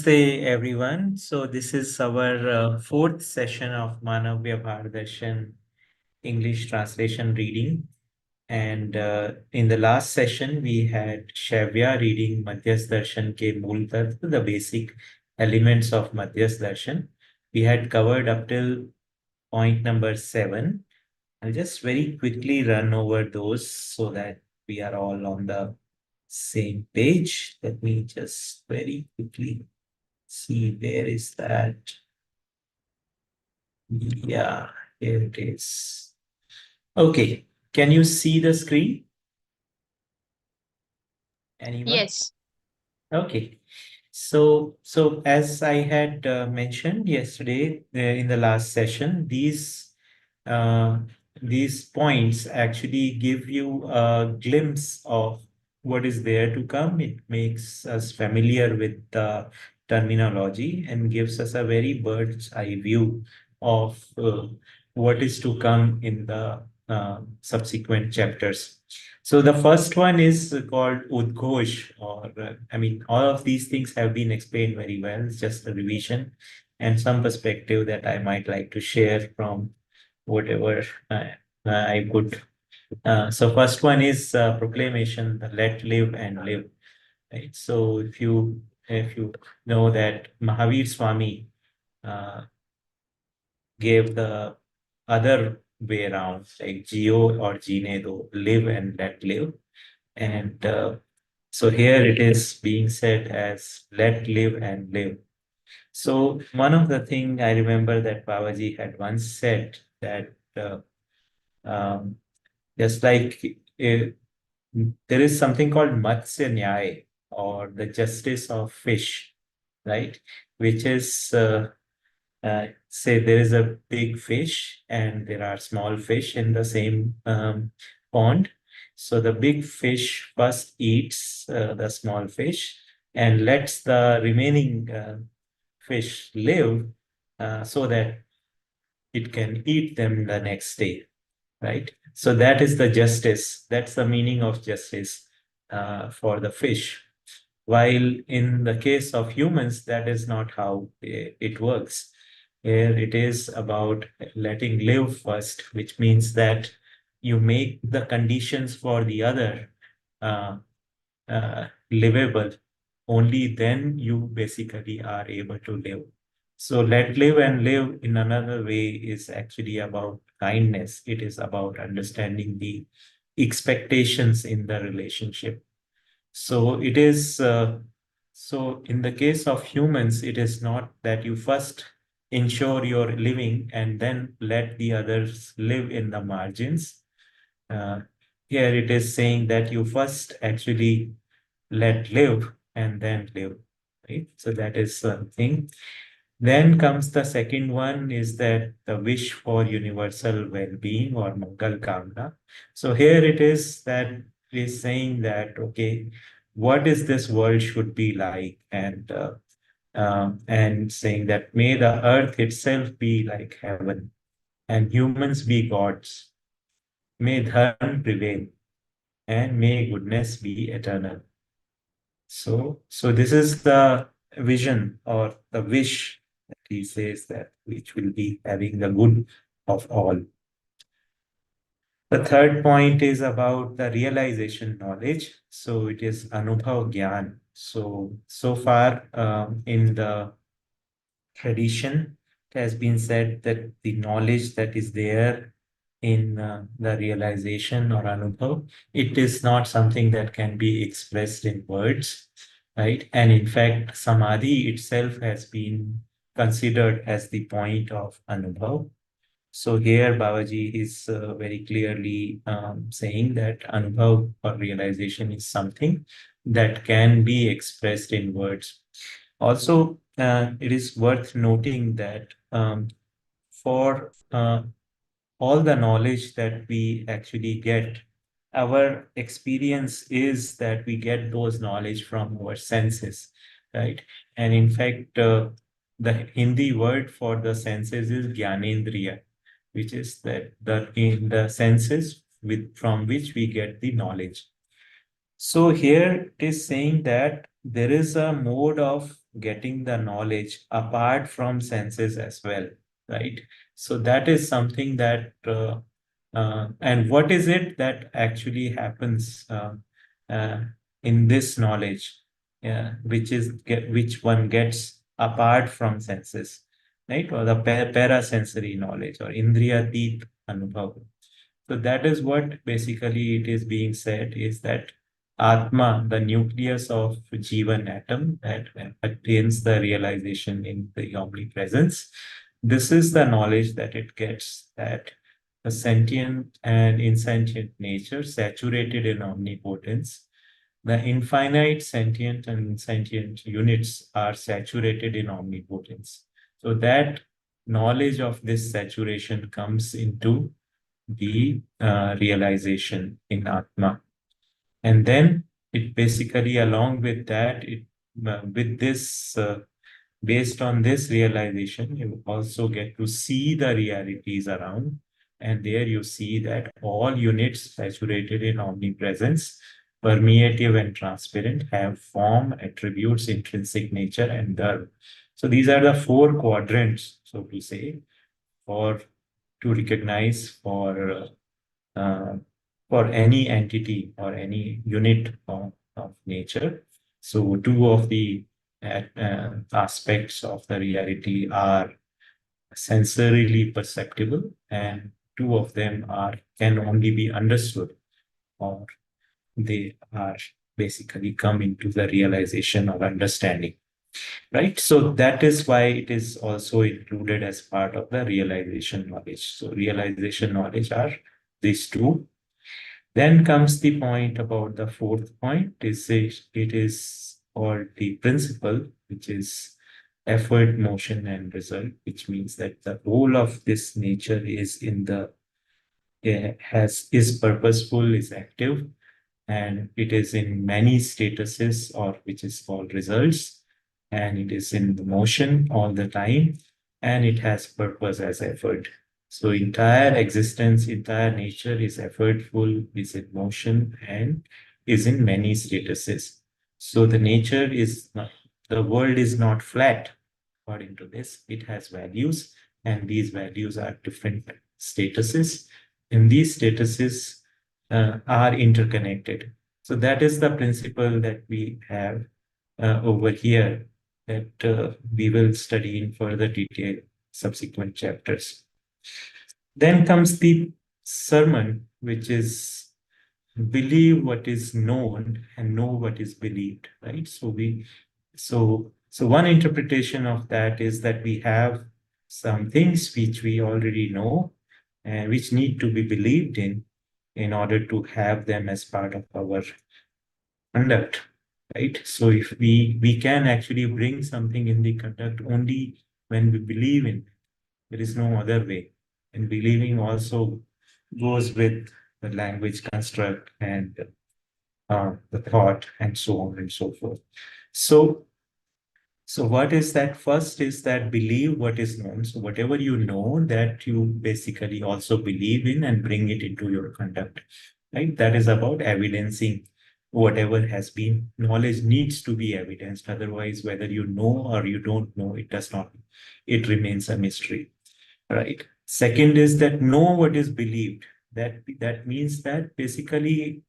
Namaste, everyone. So this is our fourth session of Manav, Vyavhar, Darshan English translation reading. And in the last session, we had Shavya reading Madhyas Darshan ke Mool Tattva, the basic elements of Madhyas Darshan. We had covered up till point number 7. I'll just very quickly run over those so that we are all on the same page. Let me just very quickly see where is that. Yeah, here it is. Okay, can you see the screen? Anyone? Yes, Okay. So as I had mentioned yesterday in the last session, uh, these points actually give you a glimpse of what is there to come. It makes us familiar with the terminology and gives us a very bird's eye view of what is to come in the subsequent chapters. So the first one is called Udghosh, or I mean, all of these things have been explained very well. It's just a revision and some perspective that I might like to share from whatever I could. So first one is proclamation, the let live and live. Right. So if you know that Mahavir Swami uh, gave the other way around, like Geo or Gene do, live and let live. And so here it is being said as let live and live. So one of the thing I remember that Babaji had once said that um, just like there is something called Matsya Nyaya, or the justice of fish, right? Which is say there is a big fish and there are small fish in the same pond. So the big fish first eats the small fish and lets the remaining fish live so that it can eat them the next day, right? So that is the justice. That's the meaning of justice for the fish. While in the case of humans, that is not how it works. Here it is about letting live first, which means that you make the conditions for the other uh, livable. Only then you basically are able to live. So let live and live in another way is actually about kindness. It is about understanding the expectations in the relationship. So it is, so in the case of humans, it is not that you first ensure your living and then let the others live in the margins. Uh, Here it is saying that you first actually let live and then live, right? So that is something. Then comes the second one is that the wish for universal well-being or Mangal Kamna. So here it is that it is saying that, okay, what is this world should be like? And saying that may the earth itself be like heaven and humans be gods. May dharma prevail and may goodness be eternal. So this is the vision or the wish that he says that which will be having the good of all. The third point is about the realization knowledge. So it is Anubhav Gyan. So far in the tradition, it has been said that the knowledge that is there in the realization or Anubhav, it is not something that can be expressed in words, right? And in fact, Samadhi itself has been considered as the point of Anubhav. So here Babaji is very clearly saying that Anubhav or realization is something that can be expressed in words. Also, it is worth noting that for all the knowledge that we actually get, our experience is that we get those knowledge from our senses, right? And in fact, the Hindi word for the senses is Gyanendriya, which is that the in the senses with from which we get the knowledge. So here it is saying that there is a mode of getting the knowledge apart from senses as well, right? So that is something that, and what is it that actually happens uh, in this knowledge, which one gets apart from senses, right? Or the parasensory knowledge or indriyatit anubhav. So that is what basically it is being said is that Atma, the nucleus of Jivan atom that attains the realization in the omnipresence, this is the knowledge that it gets, that a sentient and insentient nature saturated in omnipotence. The infinite sentient and insentient units are saturated in omnipotence. So that knowledge of this saturation comes into the realization in Atma. And then it basically, along with that, with this, based on this realization, you also get to see the realities around. And there you see that all units saturated in omnipresence, permeative and transparent, have form, attributes, intrinsic nature, and dharma. So these are the four quadrants, so to say, for to recognize uh, for any entity or any unit of nature. So two of the aspects of the reality are sensorily perceptible, and two of them are can only be understood, or they are basically come into the realization or understanding. Right. So that is why it is also included as part of the realization knowledge. So realization knowledge are these two. Then comes the point about the fourth point. It is called the principle, which is effort, motion, and result, which means that the whole of this nature is in the has is purposeful, is active, and it is in many statuses, or which is called results, and it is in the motion all the time, and it has purpose as effort. So entire existence, entire nature is effortful, is in motion, and is in many statuses. So the nature is not, the world is not flat. According to this, it has values, and these values are different statuses, and these statuses are interconnected. So that is the principle that we have over here, that we will study in further detail subsequent chapters. Then comes the sermon, which is believe what is known and know what is believed, right? So one interpretation of that is that we have some things which we already know and which need to be believed in order to have them as part of our conduct, right? So if we can actually bring something in the conduct only when we believe in, there is no other way. And believing also goes with the language construct and the thought and so on and so forth. So so what is that? First is that believe what is known. So whatever you know, that you basically also believe in and bring it into your conduct, right? That is about evidencing whatever has been. Knowledge needs to be evidenced. Otherwise, whether you know or you don't know, it does not, it remains a mystery, right? Second is that know what is believed. That means that basically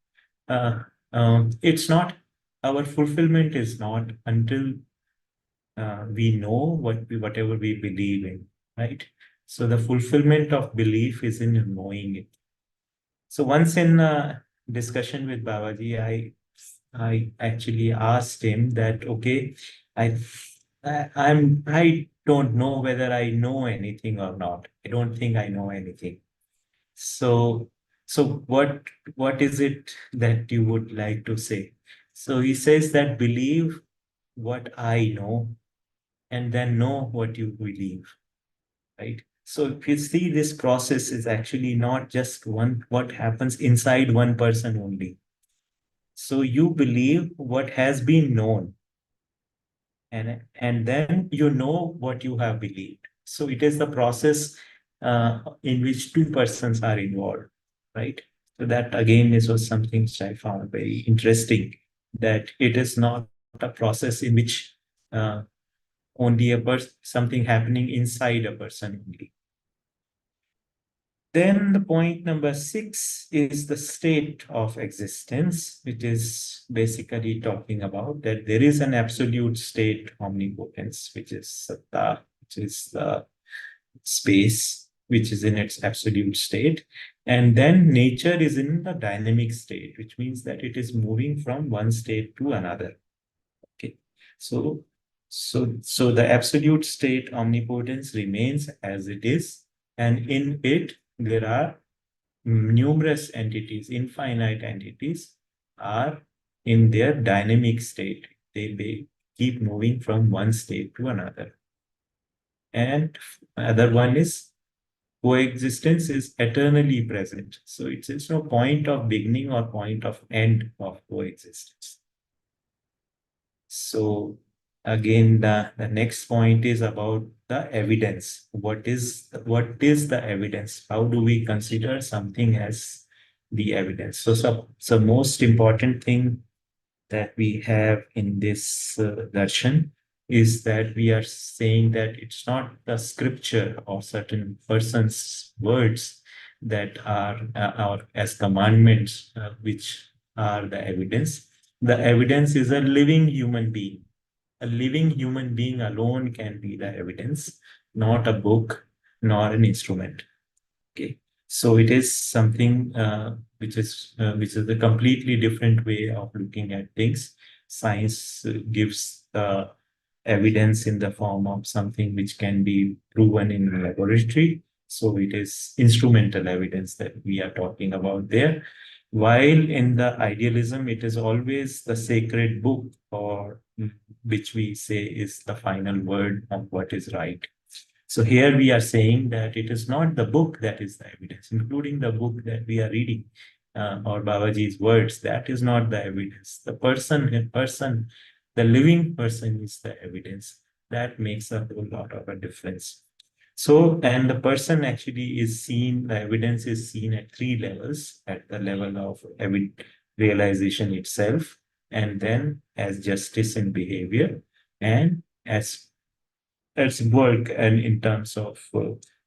it's not, our fulfillment is not until we know whatever we believe in, right? So the fulfillment of belief is in knowing it. So once in a discussion with Babaji, I actually asked him that, okay, I I don't know whether I know anything or not. I don't think I know anything. So so what is it that you would like to say? So he says that believe what I know and then know what you believe, right? So if you see, this process is actually not just one, what happens inside one person only. So you believe what has been known, and then you know what you have believed. So it is the process in which two persons are involved, right? So that again is was something which I found very interesting, that it is not a process in which only something happening inside a person only. Then the point number 6 is the state of existence, which is basically talking about that there is an absolute state omnipotence, which is satta, which is the space, which is in its absolute state. And then nature is in the dynamic state, which means that it is moving from one state to another. Okay. So the absolute state omnipotence remains as it is, and in it there are numerous entities, infinite entities are in their dynamic state. They keep moving from one state to another. And other one is coexistence is eternally present. So it's no point of beginning or point of end of coexistence. So again, the next point is about the evidence. What is the evidence? How do we consider something as the evidence? So most important thing that we have in this darshan is that we are saying that it's not the scripture or certain person's words that are as commandments which are the evidence. The evidence is a living human being. A living human being alone can be the evidence, not a book, nor an instrument. Okay, so it is something which is a completely different way of looking at things. Science gives evidence in the form of something which can be proven in a laboratory. So it is instrumental evidence that we are talking about there. While in the idealism, it is always the sacred book, or which we say is the final word of what is right. So here we are saying that it is not the book that is the evidence, including the book that we are reading, or Babaji's words. That is not the evidence. The living person is the evidence. That makes a whole lot of a difference. So, and the person actually is seen, the evidence is seen at 3 levels: at the level of realization itself, and then as justice in behavior, and as work, and in terms of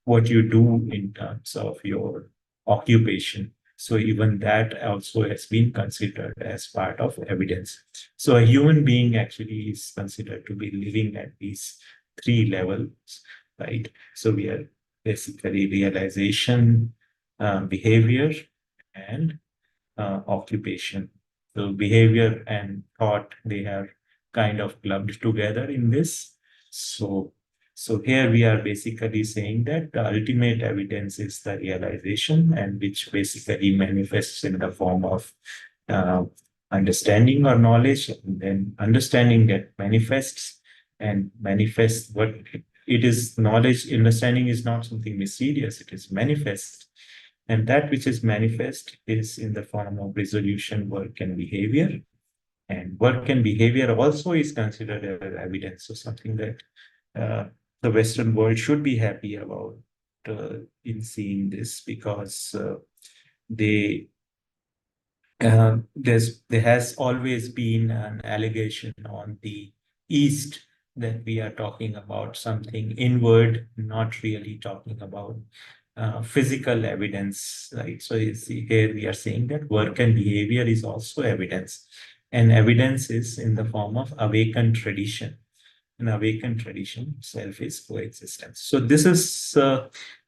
what you do in terms of your occupation. So even that also has been considered as part of evidence. So a human being actually is considered to be living at these 3 levels, right? So we are basically realization, behavior, and occupation. So behavior and thought, they are kind of clubbed together in this. So here we are basically saying that the ultimate evidence is the realization, and which basically manifests in the form of uh, understanding or knowledge, and then understanding that manifests, and manifests what it is. Knowledge, understanding is not something mysterious, it is manifest. And that which is manifest is in the form of resolution, work, and behavior. And work and behavior also is considered as evidence. So something that the Western world should be happy about in seeing this, because they there has always been an allegation on the East that we are talking about something inward, not really talking about physical evidence, right? So you see here we are saying that work and behavior is also evidence, and evidence is in the form of awakened tradition. An awakened tradition itself is coexistence. So this is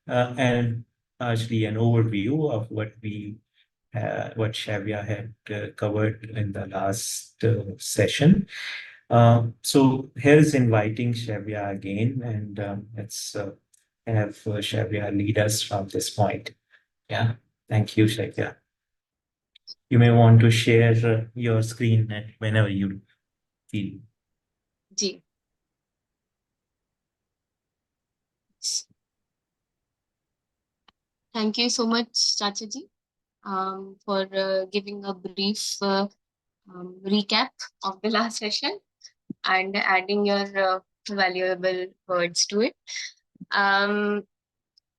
an actually an overview of what Shavya had covered in the last session. So here is inviting Shavya again, and let's have Shavya lead us from this point. Yeah, thank you, Shavya. You may want to share your screen whenever you feel. Ji. Thank you so much, Chachaji, for giving a brief recap of the last session and adding your valuable words to it. I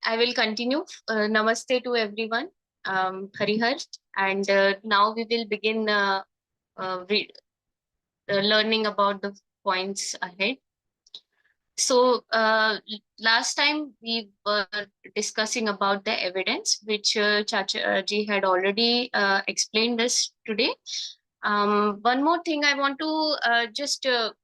will continue. Namaste to everyone. Harihar. And now we will begin learning about the points ahead. So last time we were discussing about the evidence, which Chacha ji had already explained us today. One more thing I want to just to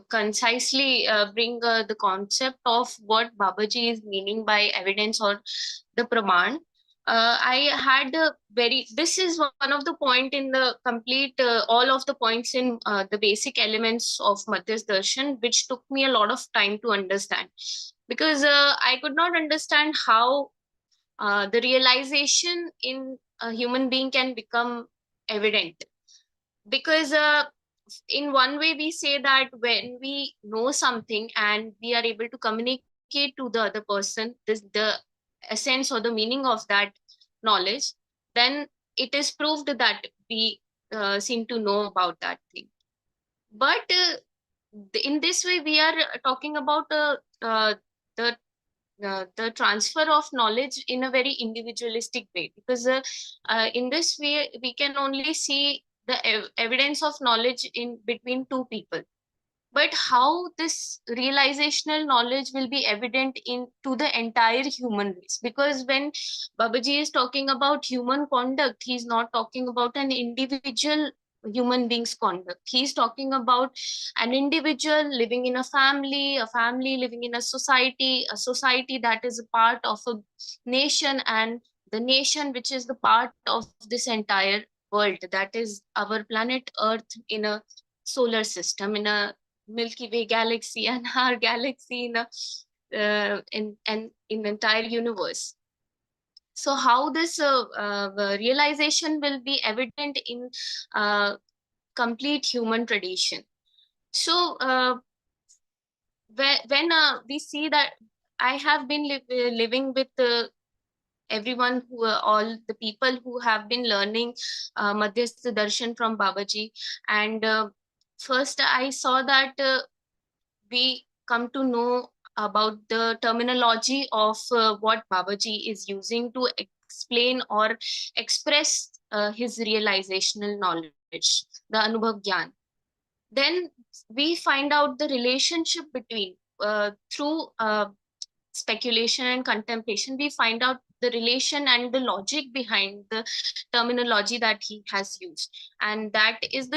concisely bring the concept of what Babaji is meaning by evidence or the Praman. I had a this is one of the point in the complete, all of the points in the basic elements of Madhyas Darshan, which took me a lot of time to understand. Because I could not understand how the realization in a human being can become evident. Because in one way we say that when we know something and we are able to communicate to the other person the essence or the meaning of that knowledge, then it is proved that we seem to know about that thing. But in this way we are talking about the the transfer of knowledge in a very individualistic way, because in this way we can only see the evidence of knowledge in between two people. But how this realizational knowledge will be evident in to the entire human race? Because when Babaji is talking about human conduct, he's not talking about an individual human being's conduct. He's talking about an individual living in a family living in a society that is a part of a nation, and the nation which is the part of this entire world, that is our planet Earth, in a solar system, in a Milky Way galaxy, and our galaxy in a in the entire universe. So how this realization will be evident in uh, complete human tradition? So when we see that I have been living with everyone who all the people who have been learning Madhyasth Darshan from Babaji, and first I saw that we come to know about the terminology of what Babaji is using to explain or express his realizational knowledge, the Anubhav Gyan. Then we find out the relationship between, through speculation and contemplation, we find out the relation and the logic behind the terminology that he has used. And that is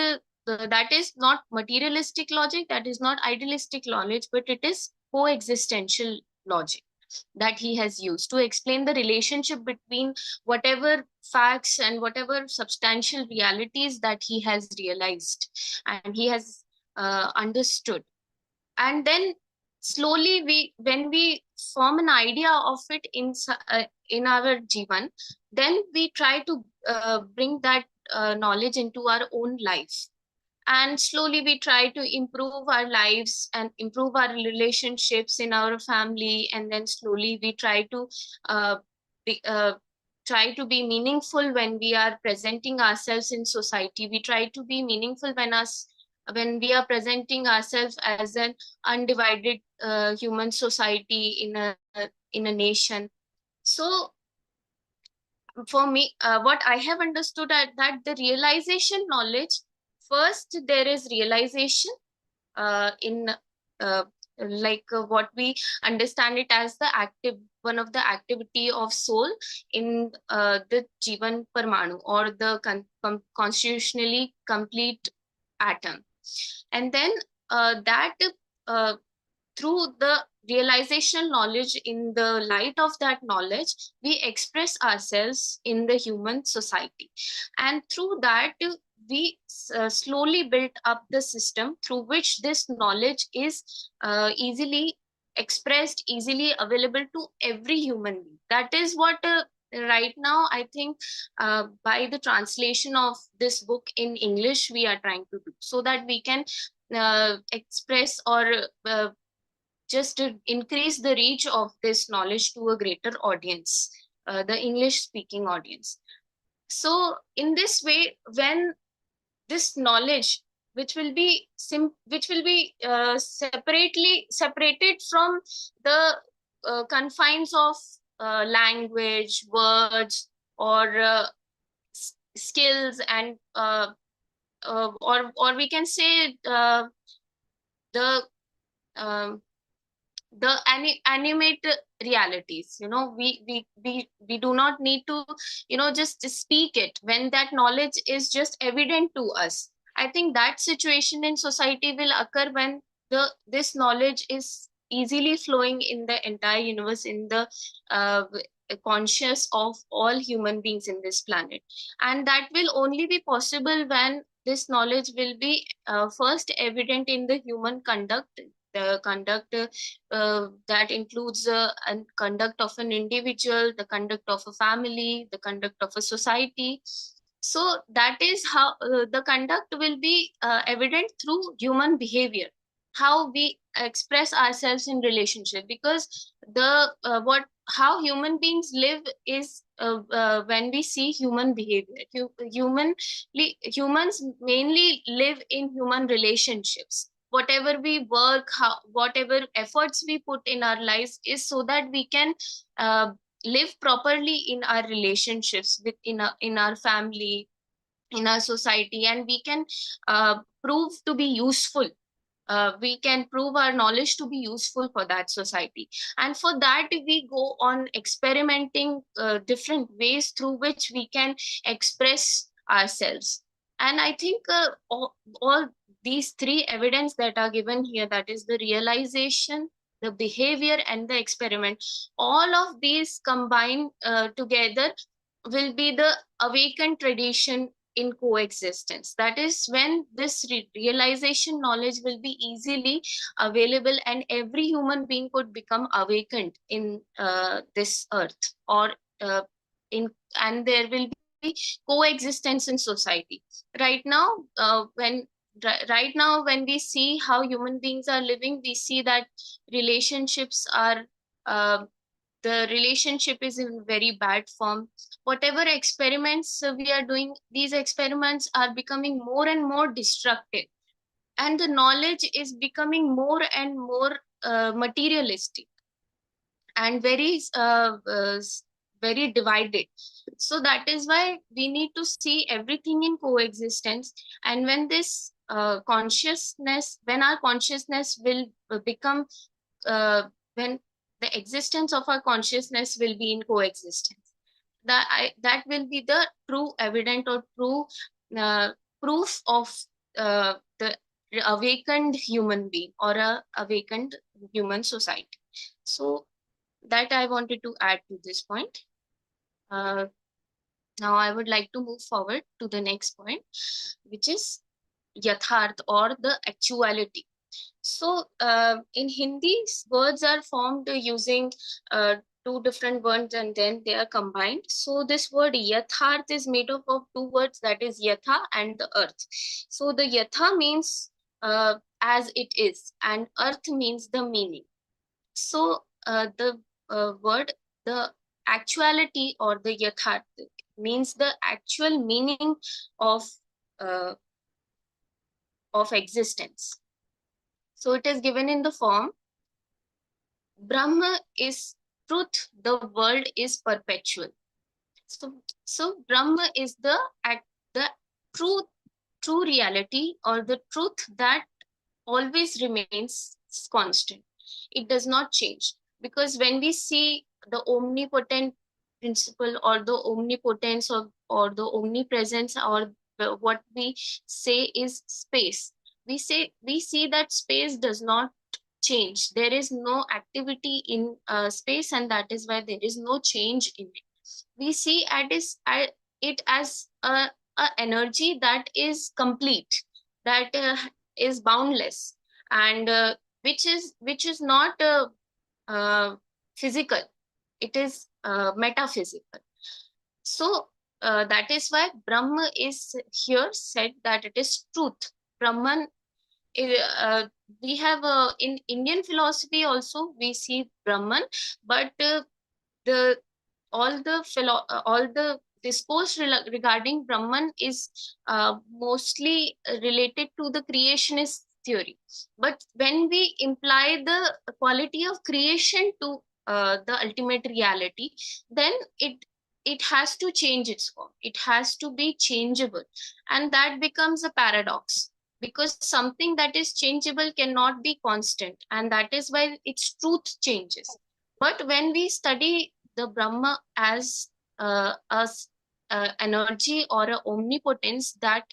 that is not materialistic logic, that is not idealistic knowledge, but it is coexistential logic that he has used to explain the relationship between whatever facts and whatever substantial realities that he has realized and he has understood. And then slowly when we form an idea of it in our jivan, then we try to bring that knowledge into our own life, and slowly we try to improve our lives and improve our relationships in our family, and then slowly we uh, be, uh, try to be meaningful when we are presenting ourselves in society. We try to be meaningful when we are presenting ourselves as an undivided human society in a nation. So for me, what I have understood that the realization knowledge, first there is realization in uh, what we understand it as the active one of the activity of soul in the Jivan Parmanu, or the constitutionally complete atom. And then that uh, through the realizational knowledge, in the light of that knowledge, we express ourselves in the human society, and through that we slowly build up the system through which this knowledge is easily expressed, easily available to every human being. That is what right now I think by the translation of this book in English we are trying to do, so that we can express or just to increase the reach of this knowledge to a greater audience, the English speaking audience. So in this way, when this knowledge, which will be separately separated from the confines of language, words, or skills, and or we can say the um, animate realities. We do not need to just speak it when that knowledge is just evident to us. I think that situation in society will occur when this knowledge is easily flowing in the entire universe, in the uh, conscious of all human beings in this planet. And that will only be possible when this knowledge will be first evident in the human conduct, the conduct that includes conduct of an individual, the conduct of a family, the conduct of a society. So that is how the conduct will be evident through human behavior, how we express ourselves in relationship. Because the what how human beings live is when we see human behavior. Humans mainly live in human relationships. Whatever we work, whatever efforts we put in our lives is so that we can uh, live properly in our relationships in our family, in our society, and we can prove to be useful. We can prove our knowledge to be useful for that society. And for that we go on experimenting different ways through which we can express ourselves. And I think all these three evidence that are given here, that is the realization, the behavior, and the experiment, all of these combined together will be the awakened tradition in coexistence. That is when this realization knowledge will be easily available, and every human being could become awakened in this earth, or in and there will be coexistence in society. Right now, right now when we see how human beings are living, we see that relationships are uh, the relationship is in very bad form. Whatever experiments we are doing, these experiments are becoming more and more destructive, and the knowledge is becoming more and more materialistic, and very divided. So that is why we need to see everything in coexistence. And when this consciousness when our consciousness will become when the existence of our consciousness will be in coexistence, that will be the true evident or true uh, proof of the awakened human being, or a awakened human society. So that I wanted to add to this point. uh, Now I would like to move forward to the next point, which is yatharth, or the actuality. So, in Hindi, words are formed using two different words, and then they are combined. So, this word yatharth is made up of two words, that is yatha and the earth. So, the yatha means as it is, and earth means the meaning. So, the word, the actuality, or the yatharth, means the actual meaning of uh, existence. So, it is given in the form: Brahma is truth, the world is perpetual. So Brahma is the true true reality, or the truth that always remains constant. It does not change. Because when we see the omnipotent principle, or the omnipotence, or the omnipresence, or what we say is space, we see that space does not change. There is no activity in space, and that is why there is no change in it. We see it as a energy that is complete, that is boundless, and which is not physical. It is metaphysical. So that is why Brahma is here said that it is truth. Brahman, uh, we have in Indian philosophy also we see Brahman, but the all the discourse regarding Brahman is mostly related to the creationist theory. But when we imply the quality of creation to the ultimate reality, then it has to change its form. It has to be changeable, and that becomes a paradox. because something that is changeable cannot be constant, and that is why its truth changes. But when we study the Brahma as energy or a omnipotence that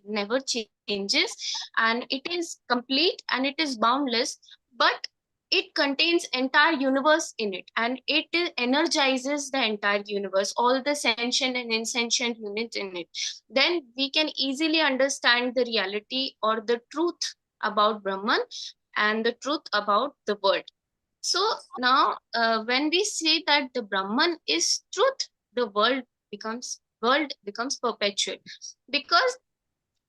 never changes, and it is complete and it is boundless, but it contains entire universe in it, and it energizes the entire universe, all the sentient and insentient units in it, then we can easily understand the reality or the truth about Brahman and the truth about the world. So now, when we say that the Brahman is truth, the world becomes perpetual, because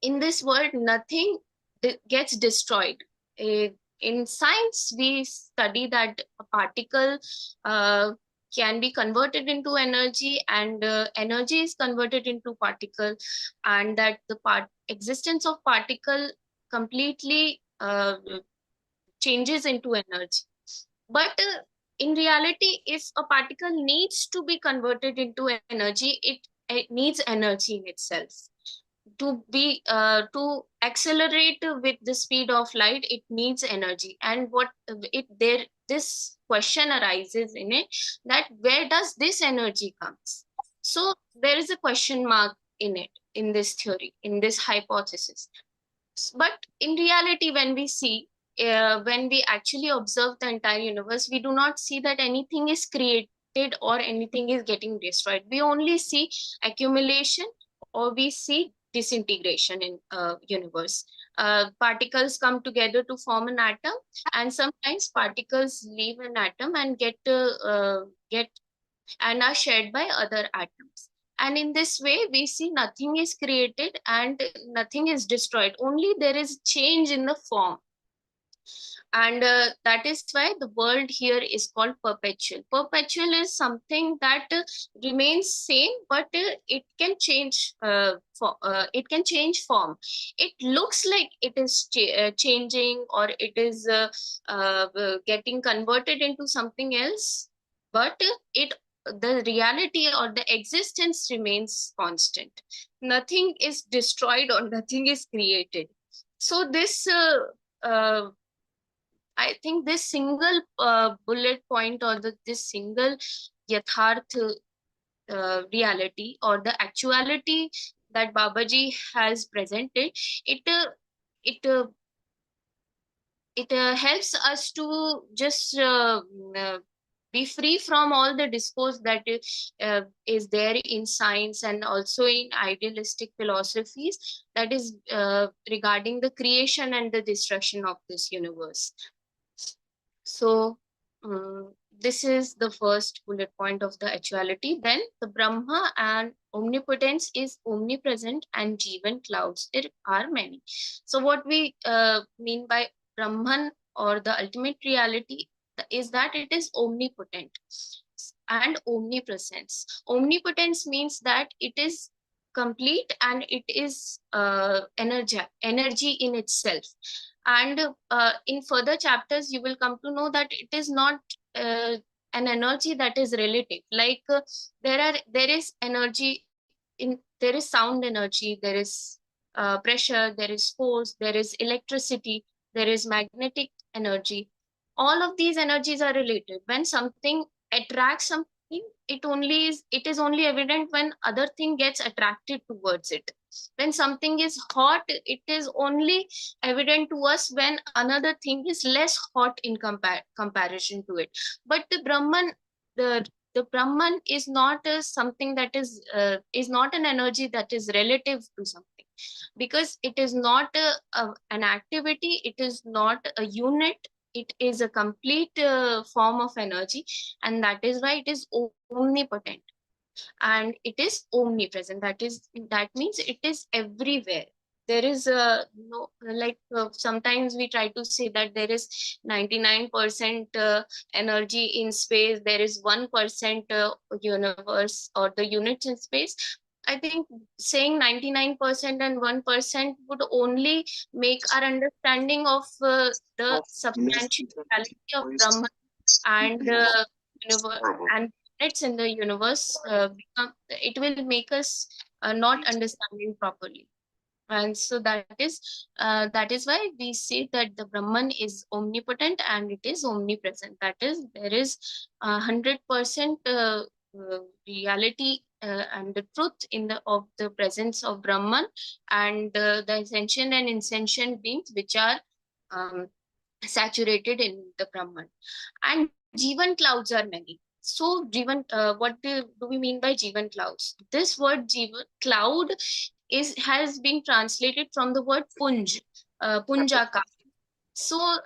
in this world nothing gets destroyed. Eh, in science we study that a particle uh, can be converted into energy, and energy is converted into particle, and that the existence of particle completely changes into energy. But in reality, if a particle needs to be converted into energy, it needs energy in itself. To accelerate with the speed of light, it needs energy. And what it there this question arises in it, that where does this energy comes? So there is a question mark in it, in this theory, in this hypothesis. But in reality, when we see, when we actually observe the entire universe, we do not see that anything is created or anything is getting destroyed. We only see accumulation, or we see disintegration in universe. Particles come together to form an atom, and sometimes particles leave an atom and get and are shared by other atoms. And in this way, we see nothing is created and nothing is destroyed. Only there is change in the form. And that is why the world here is called perpetual. Perpetual is something that remains same, but it can change form. It looks like it is changing, or it is getting converted into something else, but it the reality or the existence remains constant. Nothing is destroyed or nothing is created. So this I think this single bullet point, or this single yatharth reality, or the actuality that Babaji has presented, it uh, it uh, it helps us to just be free from all the discourse that is there in science and also in idealistic philosophies, that is regarding the creation and the destruction of this universe. So, this is the first bullet point of the actuality. Then the Brahma and omnipotence is omnipresent and Jivan clouds. There are many. So, what we mean by Brahman, or the ultimate reality, is that it is omnipotent and omnipresence. Omnipotence means that it is complete and it is energy in itself. And in further chapters you will come to know that it is not an energy that is relative. Like there is energy there is sound energy, there is pressure, there is force, there is electricity, there is magnetic energy. All of these energies are related. When something attracts something, it is only evident when other thing gets attracted towards it. When something is hot, it is only evident to us when another thing is less hot in comparison to it. But the the Brahman is not something that is not an energy that is relative to something, because it is not an activity, it is not a unit, it is a complete form of energy, and that is why it is omnipotent and it is omnipresent. That means it is everywhere. There is a no, like sometimes we try to say that there is 99% energy in space, there is 1% universe or the units in space. I think saying 99% and 1% would only make our understanding of the substantiality of Brahman and universe and planets in the universe become, it will make us not understanding properly. And so that is why we say that the Brahman is omnipotent and it is omnipresent. That is, there is 100% reality and the truth in the of the presence of Brahman and the sentient and insentient beings which are um, saturated in the Brahman. And Jivan clouds are many. So Jivan, what do we mean by Jivan clouds? This word Jivan cloud is has been translated from the word punj, punjaka. So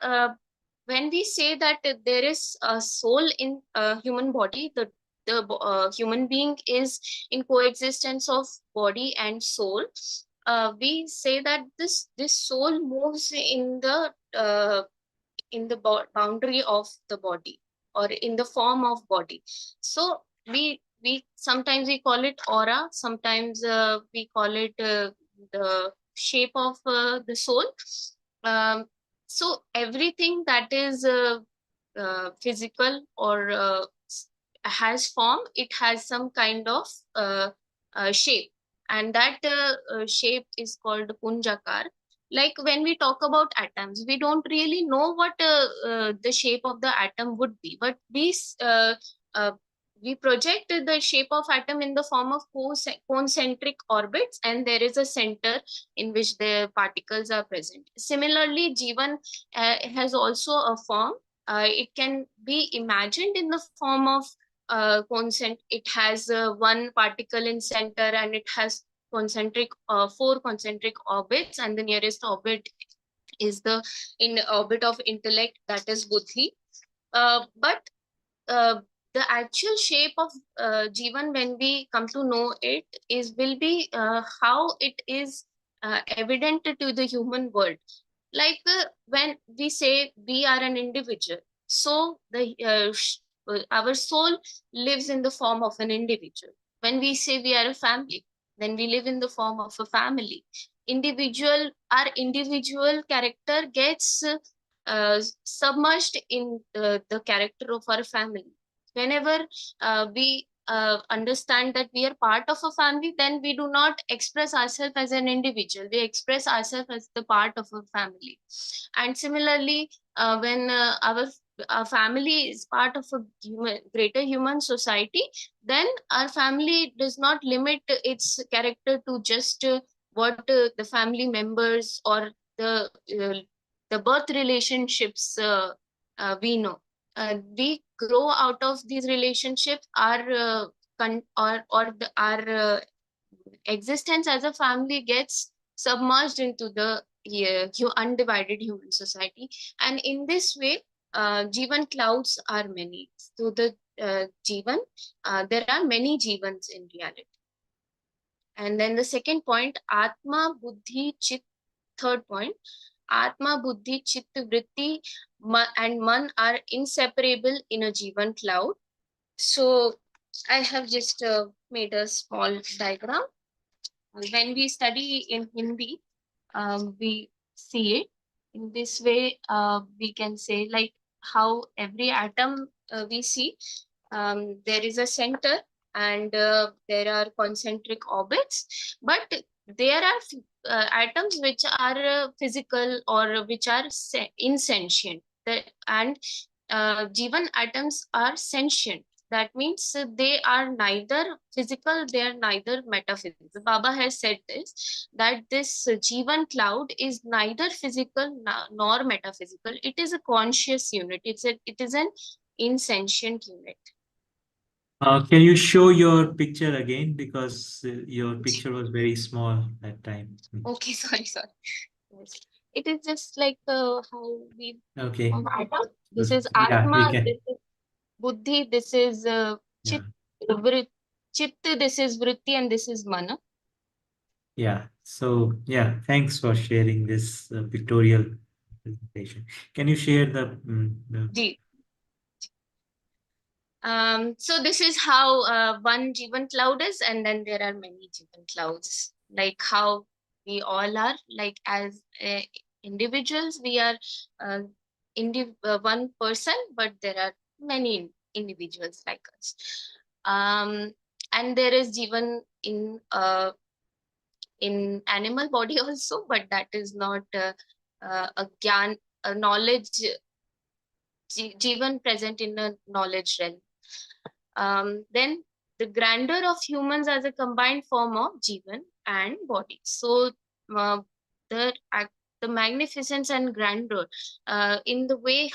when we say that there is a soul in a human body, the human being is in coexistence of body and soul. We say that this soul moves in the boundary of the body or in the form of body. So we sometimes we call it aura, sometimes we call it the shape of the soul. um, so everything that is physical or has form, it has some kind of uh, shape, and that shape is called punjakar. Like when we talk about atoms, we don't really know what the shape of the atom would be, but uh, we project the shape of atom in the form of concentric orbits, and there is a center in which the particles are present. Similarly, Jivan has also a form. It can be imagined in the form of it has one particle in center, and it has four concentric orbits, and the nearest orbit is the in orbit of intellect, that is buddhi. But uh, the actual shape of Jivan, when we come to know it, is will be how it is evident to the human world. Like when we say we are an individual, so our soul lives in the form of an individual. When we say we are a family, then we live in the form of a family. Our individual character gets submerged in the character of our family. Whenever we understand that we are part of a family, then we do not express ourselves as an individual, we express ourselves as the part of a family. And similarly, when our family is part of a greater human society, then our family does not limit its character to just what the family members or the uh, the birth relationships we know. We grow out of these relationships. Our existence as a family gets submerged into the undivided human society. And in this way, Jivan clouds are many. So the Jivan, there are many Jivans in reality. And then the second point, Atma, Buddhi, Chit. Third point, Atma, Buddhi, Chit, Vritti, and Man are inseparable in a Jivan cloud. So I have just made a small diagram. When we study in Hindi, we see it in this way. We can say like how every atom we see, there is a center, and there are concentric orbits, but there are atoms which are physical or which are insentient. And Jivan atoms are sentient. That means they are neither physical, they are neither metaphysical. Baba has said this, that this Jivan cloud is neither physical nor metaphysical. It is a conscious unit. It is an insentient unit. Can you show your picture again? Because your picture was very small that time. Okay, sorry. Yes. It is just like how we Okay. this is Yeah, we Atma, can. this is Buddhi, this is Yeah. Chit, this is Vritti, and this is Mana. Yeah. So, yeah, thanks for sharing this pictorial presentation. Can you share the Ji. So this is how one Jivan cloud is, and then there are many Jivan clouds. Like how we all are, like as individuals, we are uh, one person, but there are many individuals like us. And there is Jivan in animal body also, but that is not a gyan, a knowledge, Jivan present in a knowledge realm. Then the grandeur of humans as a combined form of Jivan and body. So uh, the the magnificence and grandeur in the way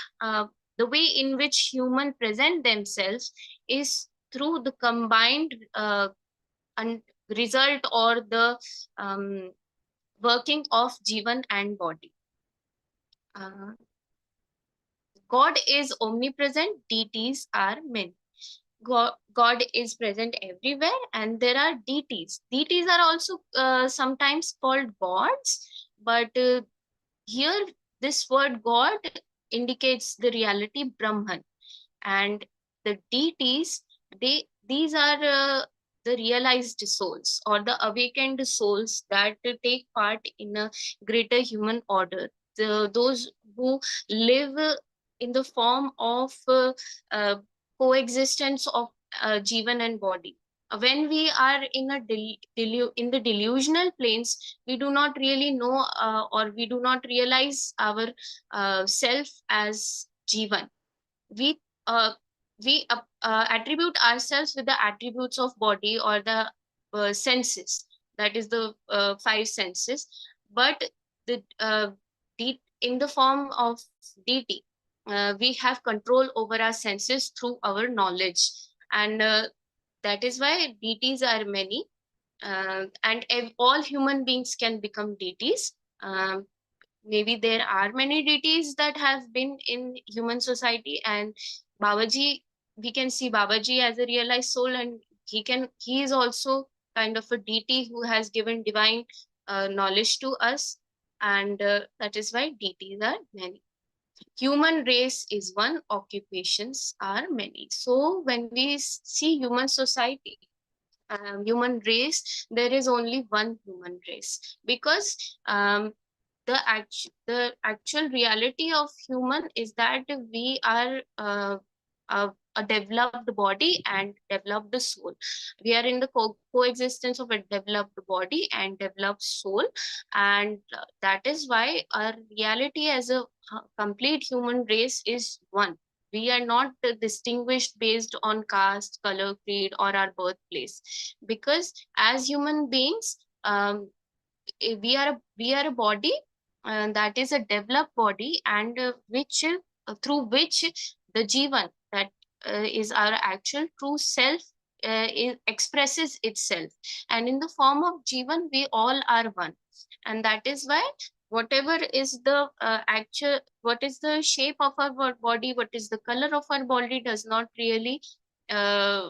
in which human present themselves is through the combined and result or the um, working of Jivan and body. Uh, God is omnipresent, deities are many. God is present everywhere, and there are deities. Deities are also sometimes called gods, but here this word God indicates the reality Brahman, and the deities, these are the realized souls or the awakened souls that take part in a greater human order, those who live in the form of uh, coexistence of jivan and body. When we are in a in the delusional planes, we do not really know or we do not realize our self as jivan. We uh, we attribute ourselves with the attributes of body or the senses, that is the five senses. But the in the form of deity, we have control over our senses through our knowledge, and that is why deities are many. And all human beings can become deities. Maybe there are many deities that have been in human society, and Babaji, we can see Babaji as a realized soul, and he is also kind of a deity who has given divine knowledge to us, and that is why deities are many. Human race is one, occupations are many. So when we see human society, human race, there is only one human race, because the actual reality of human is that we are a developed body and developed soul. We are in the coexistence of a developed body and developed soul, and that is why our reality as a complete human race is one. We are not distinguished based on caste, color, creed, or our birthplace, because as human beings, we are a body that is a developed body, and which through which the jivan, that is our actual true self, expresses itself, and in the form of jivan we all are one. And that is why whatever is the actual, what is the shape of our body, what is the color of our body, uh,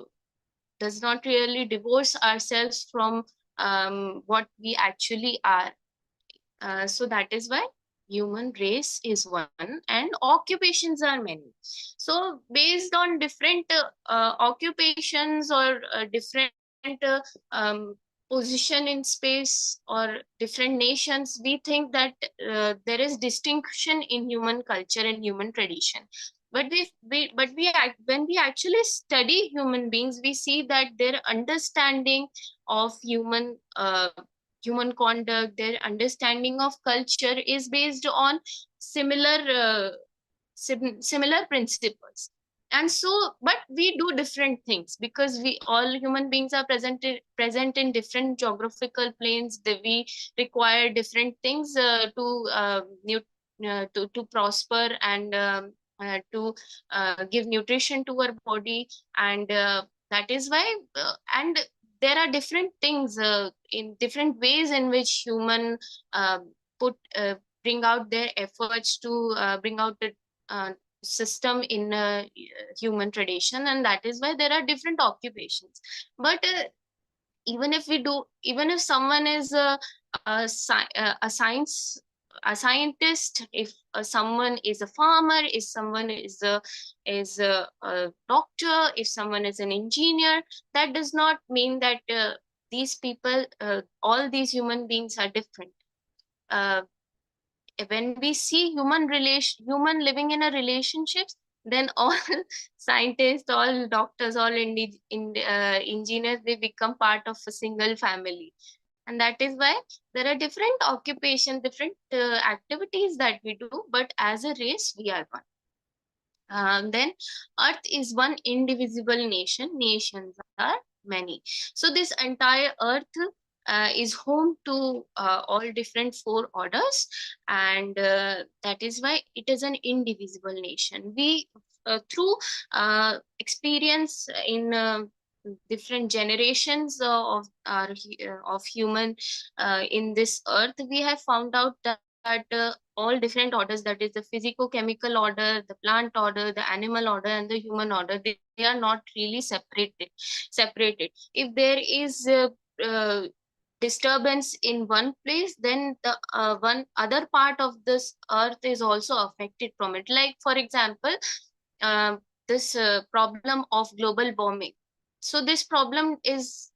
does not really divorce ourselves from what we actually are. So that is why human race is one and occupations are many. So based on different occupations or different um, position in space or different nations, we think that there is distinction in human culture and human tradition. But when we actually study human beings, we see that their understanding of human conduct, their understanding of culture is based on similar similar principles. And so, but we do different things because we all human beings are present in different geographical planes. We require different things to prosper and to give nutrition to our body. And that is why and there are different things in different ways in which human uh, put bring out their efforts to bring out the uh, system in human tradition, and that is why there are different occupations. But even if someone is a science a scientist, if someone is a farmer, if someone is a doctor, if someone is an engineer, that does not mean that these people all these human beings are different. uh, when we see human living in a relationships, then all scientists, all doctors, all engineers, they become part of a single family. And that is why there are different occupations, different activities that we do, but as a race, we are one. Then Earth is one indivisible nation. Nations are many. So this entire Earth is home to all different four orders, and that is why it is an indivisible nation. We through experience in different generations of human in this earth, we have found out that all different orders, that is the physico-chemical order, the plant order, the animal order, and the human order, they are not really separated. If there is uh, disturbance in one place, then the one other part of this earth is also affected from it. Like for example, uh, this problem of global warming. So this problem is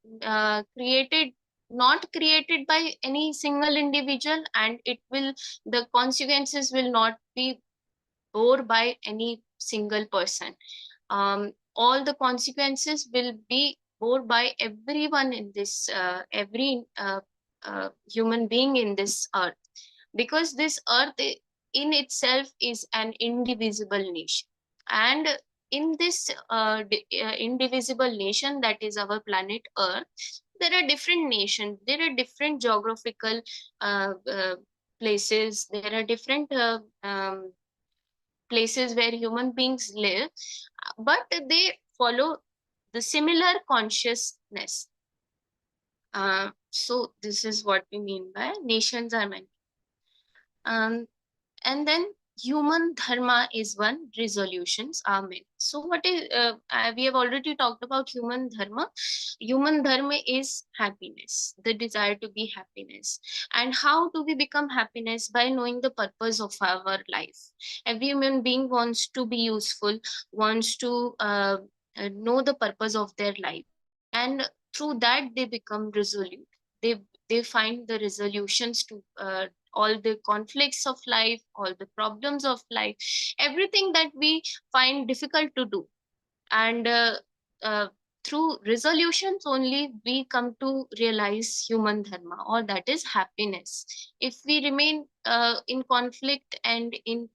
not created by any single individual, and it will, the consequences will not be bore by any single person. All the consequences will be bore by everyone in this every human being in this earth, because this earth in itself is an indivisible nation. And in this indivisible nation, that is our planet earth, there are different nations, there are different geographical places, there are different places where human beings live, but they follow the similar consciousness. So this is what we mean by nations are meant. Um, and then human dharma is one, resolutions are many. So what is we have already talked about human dharma. Human dharma is happiness, the desire to be happiness. And how do we become happiness? By knowing the purpose of our life. Every human being wants to be useful, wants to know the purpose of their life, and through that they become resolute. They find the resolutions to all the conflicts of life, all the problems of life, everything that we find difficult to do. And uh, through resolutions only we come to realize human dharma, or that is happiness. If we remain in conflict and in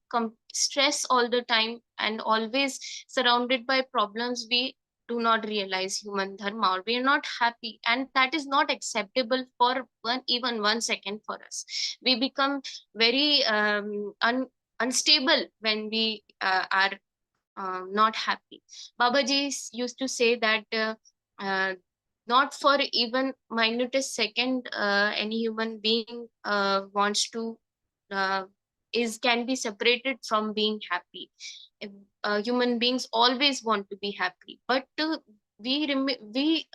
stress all the time and always surrounded by problems, we do not realize human dharma, or we are not happy, and that is not acceptable for even 1 second for us. We become very unstable when we are not happy. Babaji used to say that not for even minutest second any human being wants to uh, is can be separated from being happy. If, human beings always want to be happy, but we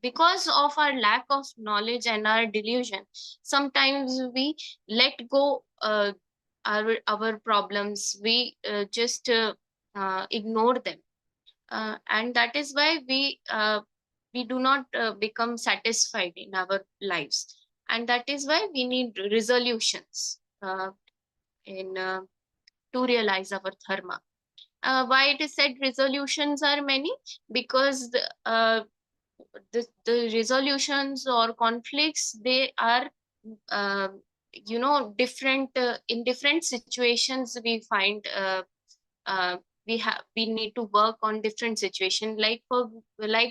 because of our lack of knowledge and our delusion, sometimes we let go our problems, we just ignore them, and that is why we do not become satisfied in our lives, and that is why we need resolutions in to realize our dharma. Why it is said resolutions are many? Because the resolutions or conflicts, they are uh, different in different situations. We find we need to work on different situations, like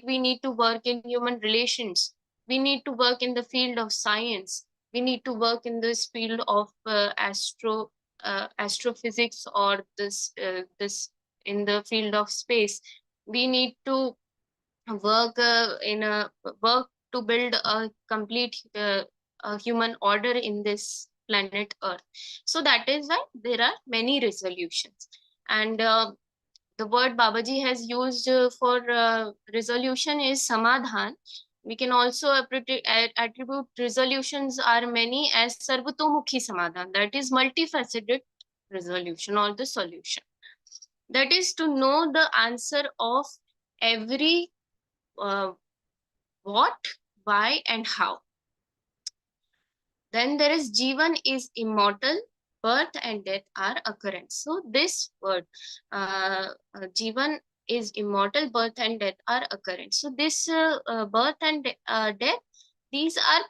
we need to work in human relations, we need to work in the field of science, we need to work in this field of astrophysics, or this in the field of space. We need to work in a work to build a complete a human order in this planet earth. So that is why there are many resolutions. And the word Babaji has used for resolution is samadhan. We can also attribute resolutions are many as sarvatomukhi samadhan, that is multifaceted resolution or the solution. That is to know the answer of every uh, what, why, and how. Then there is Jivan is immortal, birth and death are occurrence. So this word, Jivan is immortal, birth and death are occurrence. So this birth and death, these are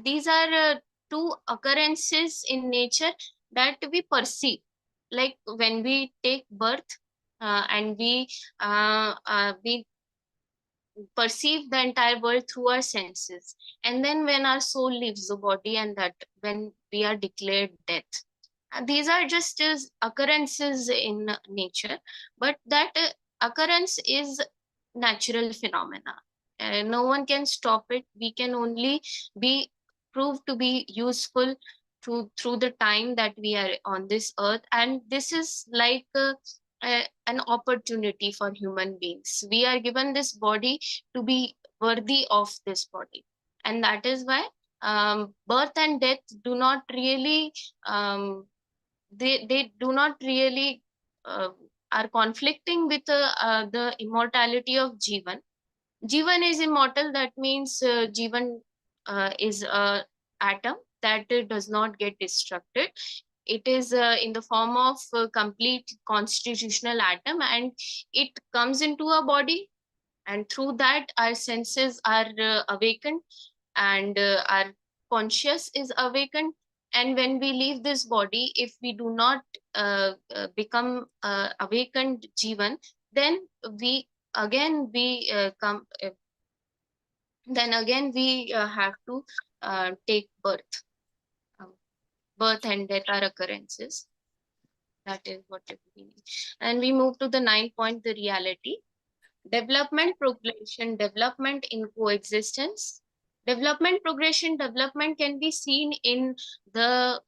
these are two occurrences in nature that we perceive, like when we take birth, and we perceive the entire world through our senses, and then when our soul leaves the body, and that when we are declared death. These are just as occurrences in nature, but that occurrence is natural phenomena. No one can stop it. We can only be proved to be useful through the time that we are on this earth, and this is like an opportunity for human beings. We are given this body to be worthy of this body, and that is why birth and death do not really they do not really uh, are conflicting with the immortality of Jivan. Jivan is immortal. That means Jivan is a atom that does not get destructed. It is in the form of a complete constitutional atom, and it comes into a body, and through that our senses are awakened, and our conscious is awakened. And when we leave this body, if we do not become awakened Jivan, then we we come then again we have to take birth. Um, Birth and death are occurrences. That is what it means. And we move to the 9th point, the reality. Development, progression, development in coexistence. Development, progression, development can be seen in the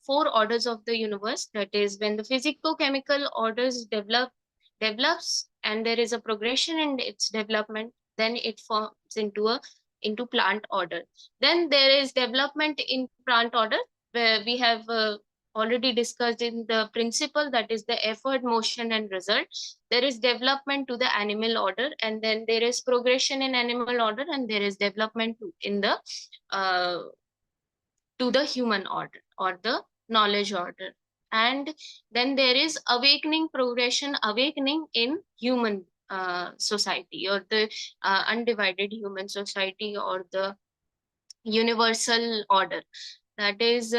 four orders of the universe. That is, when the physico-chemical orders develops, and there is a progression in its development, then it forms into plant order. Then there is development in plant order, where we have already discussed in the principle, that is the effort, motion, and result. There is development to the animal order, and then there is progression in animal order, and there is development in the uh, to the human order or the knowledge order. And then there is awakening, progression, awakening in human society, or the undivided human society, or the universal order. That is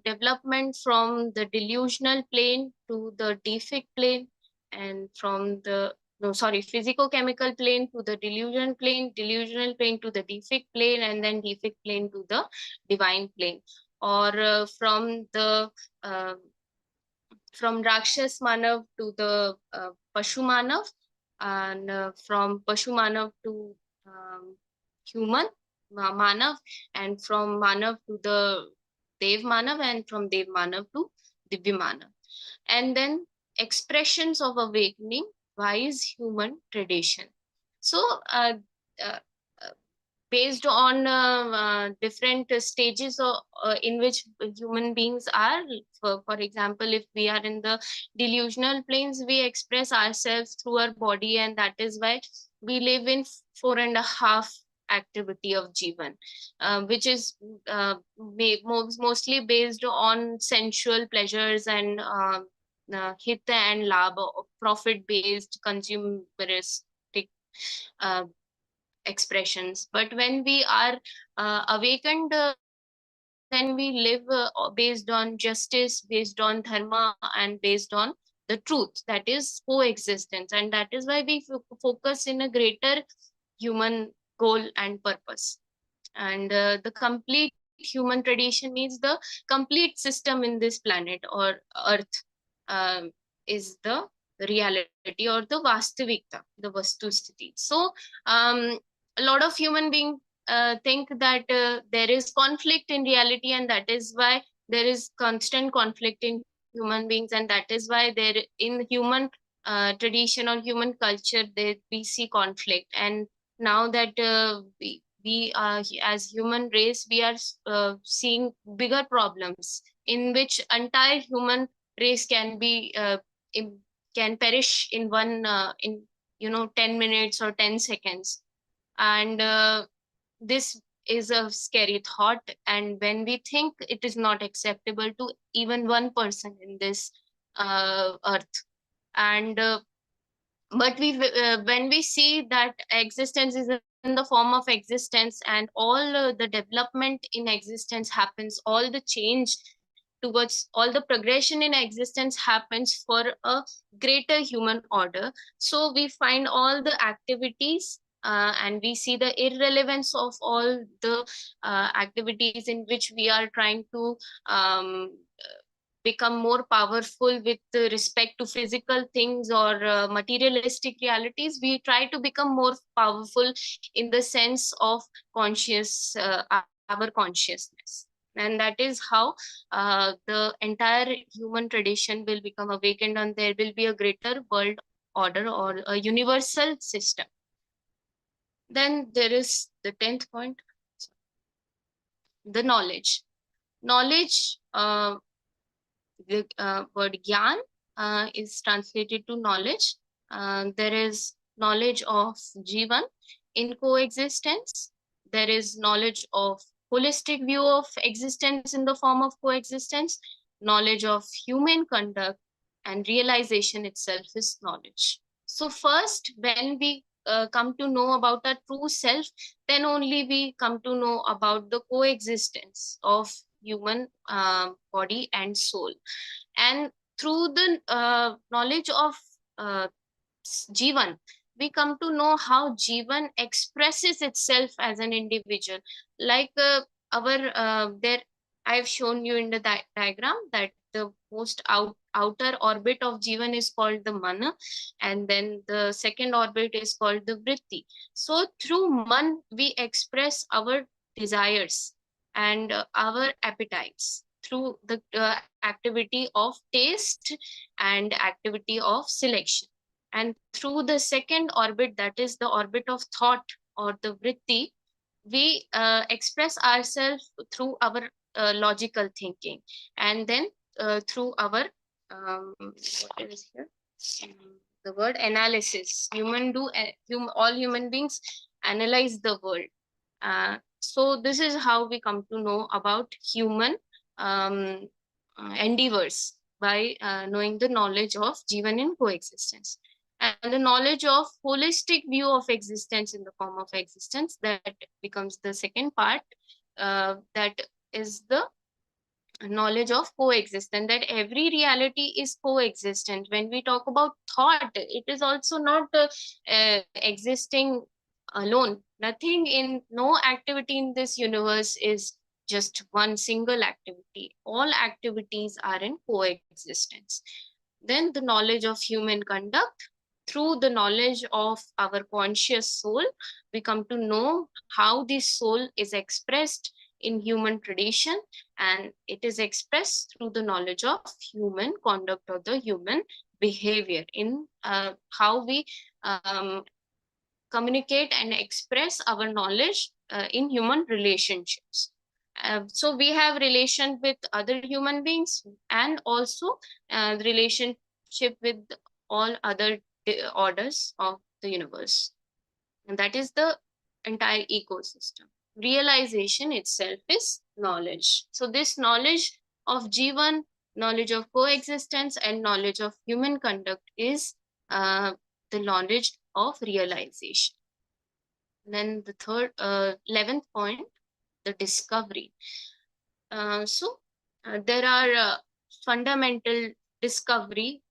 development from the delusional plane to the deific plane, and from the no sorry physico-chemical plane to the delusional plane to the deific plane, and then deific plane to the divine plane, or uh, from Rakshas Manav to the Pashu Manav, and from Pashu Manav to human Manav, and from Manav to the Dev Manav, and from Dev Manav to Divya Manav. And then expressions of awakening, wise human tradition. So, uh, based on different stages in which human beings are. For example, if we are in the delusional planes, we express ourselves through our body, and that is why we live in 4.5 activity of Jivan, which is mostly based on sensual pleasures and hita and labha, profit based consumeristic uh, expressions. But when we are awakened, then we live based on justice, based on dharma, and based on the truth, that is coexistence. And that is why we focus in a greater human goal and purpose. And the complete human tradition means the complete system in this planet or earth um, is the reality or the vastavikta, the vastu sthiti. So a lot of human beings think that there is conflict in reality, and that is why there is constant conflict in human beings, and that is why there in human tradition or human culture there we see conflict. And now that we as human race, we are seeing bigger problems in which entire human race can be can perish in one in 10 minutes or 10 seconds. And this is a scary thought, and when we think, it is not acceptable to even one person in this earth. And but we when we see that existence is a the form of existence, and all the development in existence happens, all the change towards, all the progression in existence happens for a greater human order. So we find all the activities, and we see the irrelevance of all the activities in which we are trying to become more powerful with respect to physical things or materialistic realities. We try to become more powerful in the sense of conscious, our consciousness. And that is how the entire human tradition will become awakened, and there will be a greater world order or a universal system. Then there is the 10th point, the knowledge. Knowledge, the word gyan is translated to knowledge. There is knowledge of jivan in coexistence. There is knowledge of holistic view of existence in the form of coexistence, knowledge of human conduct, and realization itself is knowledge. So first, when we come to know about our true self, then only we come to know about the coexistence of human body and soul. And through the knowledge of uh, Jivan, we come to know how Jivan expresses itself as an individual. Like our there, I've shown you in the diagram that the most outer orbit of Jivan is called the Mana, and then the second orbit is called the Vritti. So through Man, we express our desires and our appetites through the activity of taste and activity of selection. And through the second orbit, that is the orbit of thought or the vritti, we express ourselves through our logical thinking, and then through our what is here, the word analysis. All human beings analyze the world. So this is how we come to know about human um, endeavors, by knowing the knowledge of jivan in coexistence, and the knowledge of holistic view of existence in the form of existence, that becomes the second part, that is the knowledge of coexistence, that every reality is coexistent. When we talk about thought, it is also not existing alone. Nothing in no activity in this universe is just one single activity. All activities are in coexistence. Then the knowledge of human conduct. Through the knowledge of our conscious soul, we come to know how this soul is expressed in human tradition, and it is expressed through the knowledge of human conduct or the human behavior in how we um, communicate and express our knowledge in human relationships. So we have relation with other human beings, and also the relationship with all other orders of the universe. And that is the entire ecosystem. Realization itself is knowledge. So this knowledge of jivan, knowledge of coexistence, and knowledge of human conduct is the knowledge of realization. Then the 11th point, the discovery. There are fundamental discovery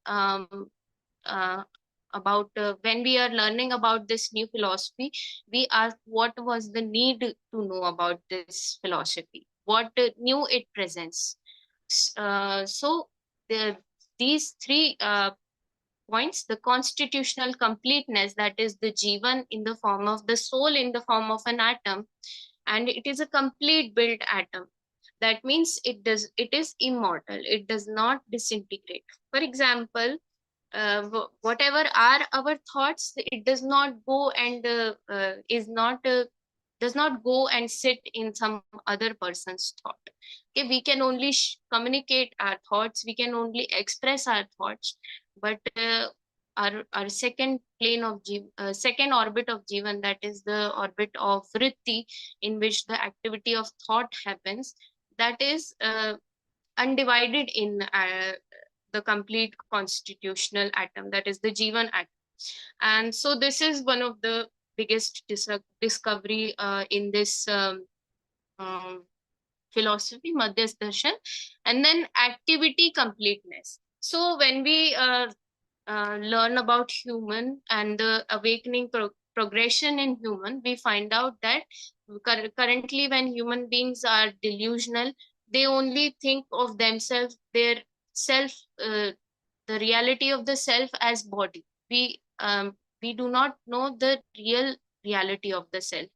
about when we are learning about this new philosophy, we ask what was the need to know about this philosophy, what new it presents. So these three points, the constitutional completeness, that is the jivan in the form of the soul in the form of an atom, and it is a complete built atom. That means it is immortal, it does not disintegrate. For example, whatever are our thoughts, it does not go and is not does not go and sit in some other person's thought. Okay, we can only communicate our thoughts, we can only express our thoughts, but our second plane of second orbit of jivan, that is the orbit of vritti, in which the activity of thought happens, that is undivided in the complete constitutional atom, that is the jivan atom. And so this is one of the biggest discovery in this philosophy, Madhyas Darshan. And then activity completeness. So when we learn about human and the awakening progression in human, we find out that currently when human beings are delusional, they only think of themselves, their self, the reality of the self as body. We do not know the real reality of the self,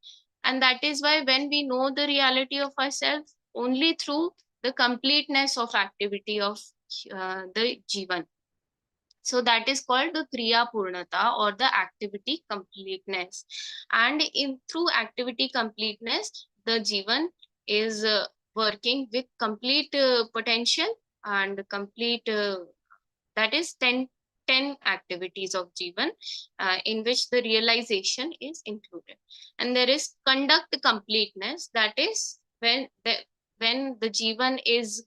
and that is why when we know the reality of ourselves only through the completeness of activity of the jivan, so that is called the kriya purnata or the activity completeness. And in through activity completeness, the jivan is working with complete potential and complete that is 10 activities of jivan in which the realization is included. And there is conduct completeness, that is when the jivan is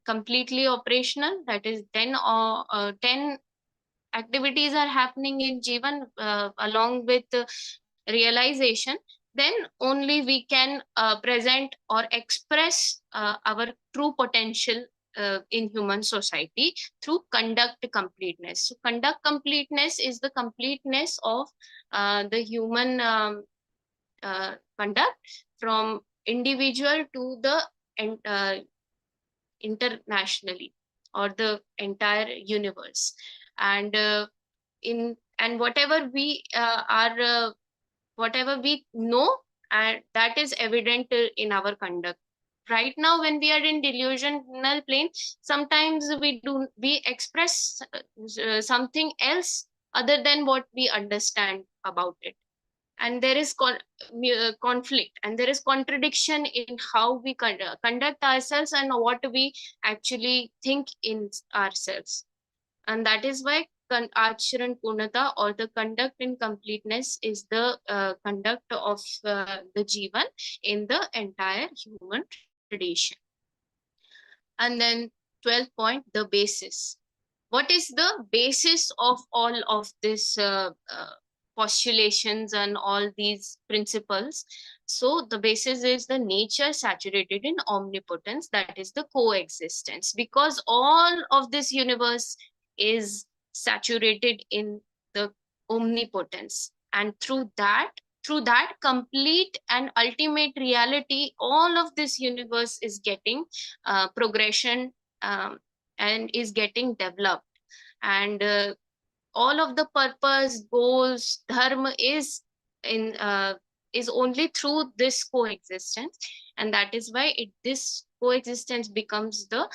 completely operational, that is 10 or 10 activities are happening in jivan along with realization, then only we can present or express our true potential in human society through conduct completeness. So conduct completeness is the completeness of the human conduct from individual to the internationally or the entire universe. And in and whatever we are whatever we know, and that is evident in our conduct. Right now when we are in delusional plane, sometimes we express something else other than what we understand about it, and there is conflict and there is contradiction in how we conduct ourselves and what we actually think in ourselves. And that is why acharan purnata or the conduct in completeness is the conduct of the jivan in the entire human tradition. And then 12th point, the basis. What is the basis of all of this postulations and all these principles? So the basis is the nature saturated in omnipotence, that is the coexistence, because all of this universe is saturated in the omnipotence, and through that complete and ultimate reality, all of this universe is getting progression and is getting developed. And all of the purpose, goals, dharma in is only through this coexistence. And that is why this coexistence becomes the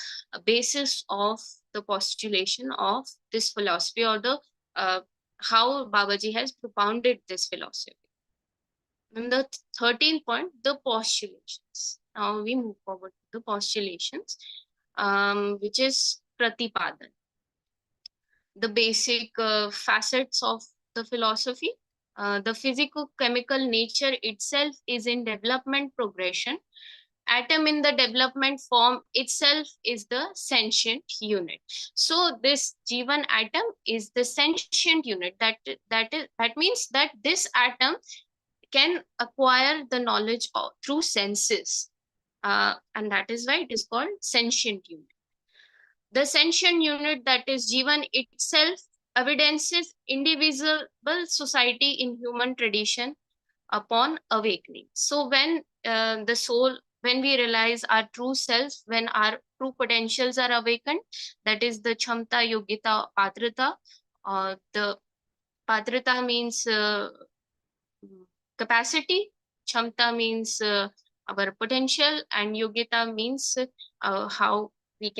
basis of the postulation of this philosophy, or the how Babaji has propounded this philosophy. And the 13th point, the postulations. Now we move forward to the postulations, which is pratipadan, the basic facets of the philosophy. The physico-chemical nature itself is in development progression. Atom in the development form itself is the sentient unit. So this Jivan atom is the sentient unit. That means that this atom can acquire the knowledge through senses, and that is why it is called sentient unit. The sentient unit, that is Jivan itself, evidences indivisible society in human tradition upon awakening. So when we realize our true self, when our true potentials are awakened, that is the Chamta, Yogita, Patrata. The Patrata means capacity, Chamta means our potential, and Yogita means how we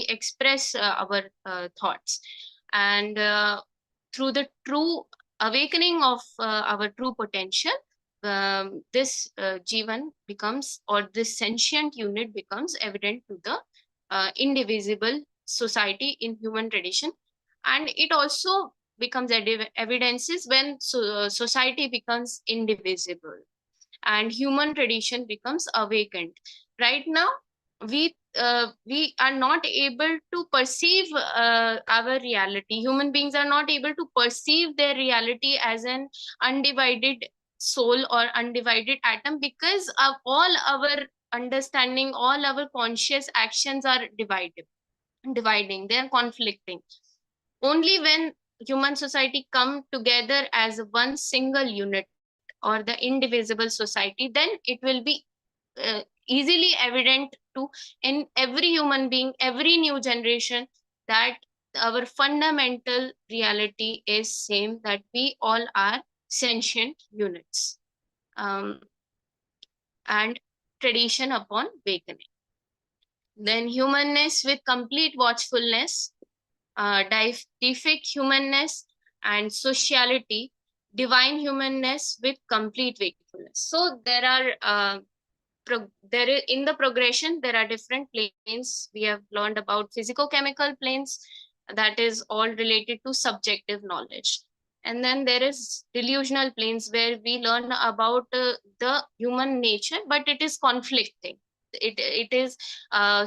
express our thoughts. And through the true awakening of our true potential, this jivan becomes, or this sentient unit becomes evident to the indivisible society in human tradition. And it also becomes evidences when society becomes indivisible and human tradition becomes awakened. Right now we we are not able to perceive our reality. Human beings are not able to perceive their reality as an undivided soul or undivided atom, because of all our understanding, all our conscious actions are dividing, they are conflicting. Only when human society come together as one single unit, or the indivisible society, then it will be easily evident to in every human being, every new generation, that our fundamental reality is same, that we all are sentient units. um, and tradition upon awakening. Then humanness with complete watchfulness, deific humanness, and sociality, divine humanness with complete wakefulness. So there are in the progression there are different planes. We have learned about physico-chemical planes, that is all related to subjective knowledge. And then there is delusional planes, where we learn about the human nature, but it is conflicting. It is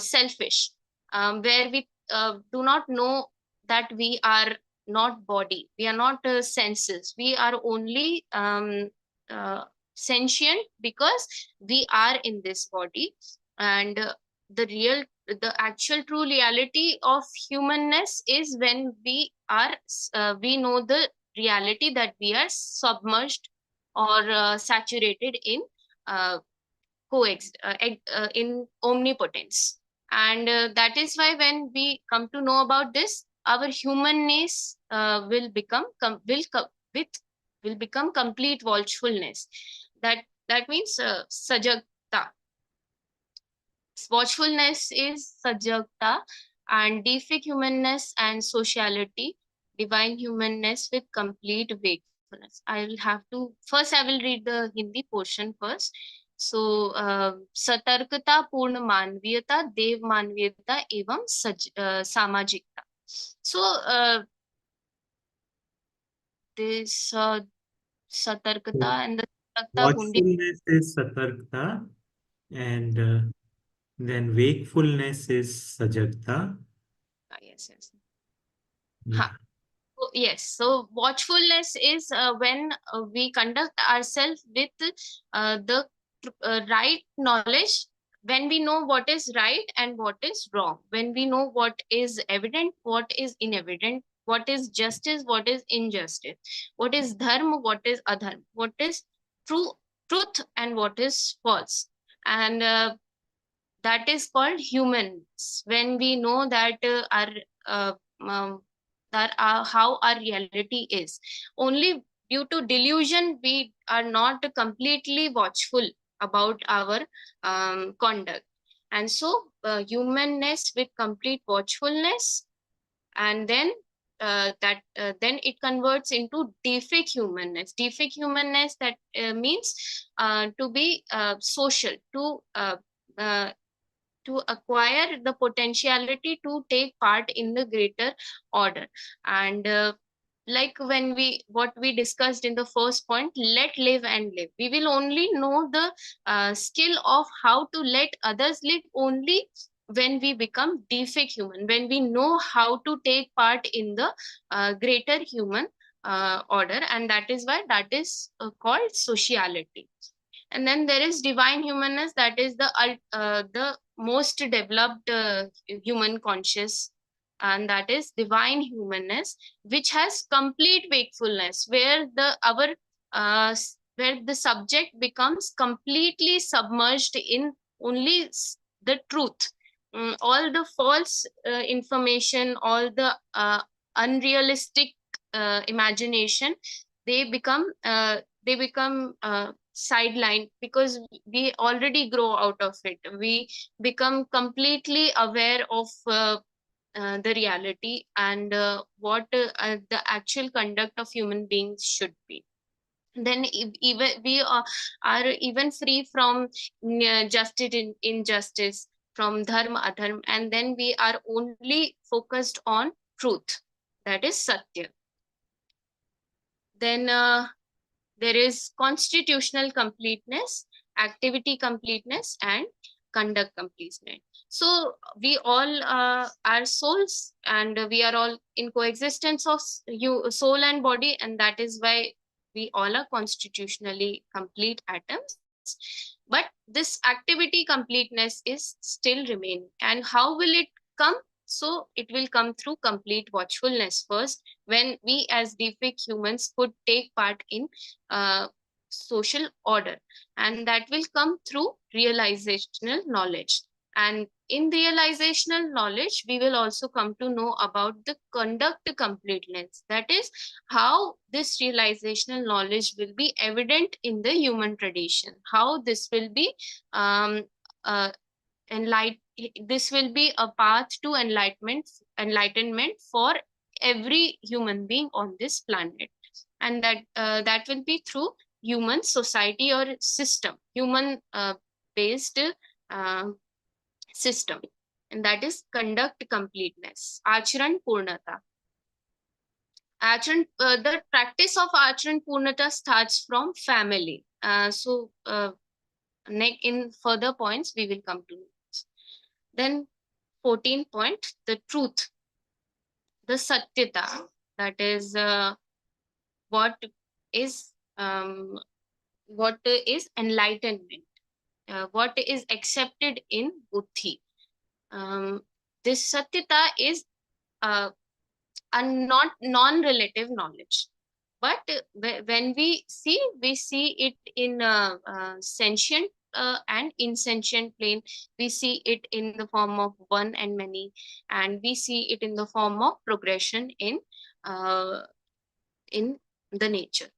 selfish, where we do not know that we are not body, we are not senses, we are only uh, sentient because we are in this body. And the actual true reality of humanness is when we know the reality that we are submerged or saturated in uh, in omnipotence. And that is why when we come to know about this, our humanness with will become complete watchfulness. That means sajagta. Watchfulness is sajagta, and deific humanness and sociality, divine humanness with complete wakefulness. I will have to first, I will read the Hindi portion first. So, सतर्कता पूर्ण मानवीयता, देव मानवीयता एवं सामाजिकता. So, this satarkata So and the satarkta pundi. watchfulness is satarkta, and then wakefulness is sajagta. Yes, yes. Yeah. Yes, so watchfulness is when we conduct ourselves with the right knowledge, when we know what is right and what is wrong, when we know what is evident, what is inevident, what is justice, what is injustice, what is dharma, what is adharma, what is true truth and what is false. And that is called humans, when we know that uh, um, how our reality is. Only due to delusion we are not completely watchful about our conduct. And so humanness with complete watchfulness, and then then it converts into deific humanness. Deific humanness, that means to be social, uh, to acquire the potentiality to take part in the greater order. And like when we what we discussed in the first point, let live and live, we will only know the skill of how to let others live only when we become deific human, when we know how to take part in the greater human order. And that is why that is called sociality. And then there is divine humanness, that is the most developed human conscious, and that is divine humanness, which has complete wakefulness, where where the subject becomes completely submerged in only the truth. All the false information, all the unrealistic imagination, they become sidelined, because we already grow out of it. We become completely aware of the reality, and what the actual conduct of human beings should be. Then even we are even free from justice in injustice, from dharma adharma, and then we are only focused on truth, that is satya. Then there is constitutional completeness, activity completeness, and conduct completeness. So we all are souls, and we are all in coexistence of soul and body, and that is why we all are constitutionally complete atoms. But this activity completeness is still remaining. And how will it come? So it will come through complete watchfulness first, when we as defect humans could take part in uh, social order, and that will come through realizational knowledge. And in realizational knowledge, we will also come to know about the conduct completeness. That is how this realizational knowledge will be evident in the human tradition, how this will be um, uh, enlight this will be a path to enlightenment for every human being on this planet. And that will be through human society or system, human based uh, system, and that is conduct completeness, acharan purnata. The practice of acharan purnata starts from family. In further points we will come to this. Then 14 point, the truth, the satyata, that is what is um, what is enlightenment, what is accepted in buddhi. This satyata is uh, a not non-relative knowledge, but when we see it in sentient and insentient plane. We see it in the form of one and many, and we see it in the form of progression uh, in the nature.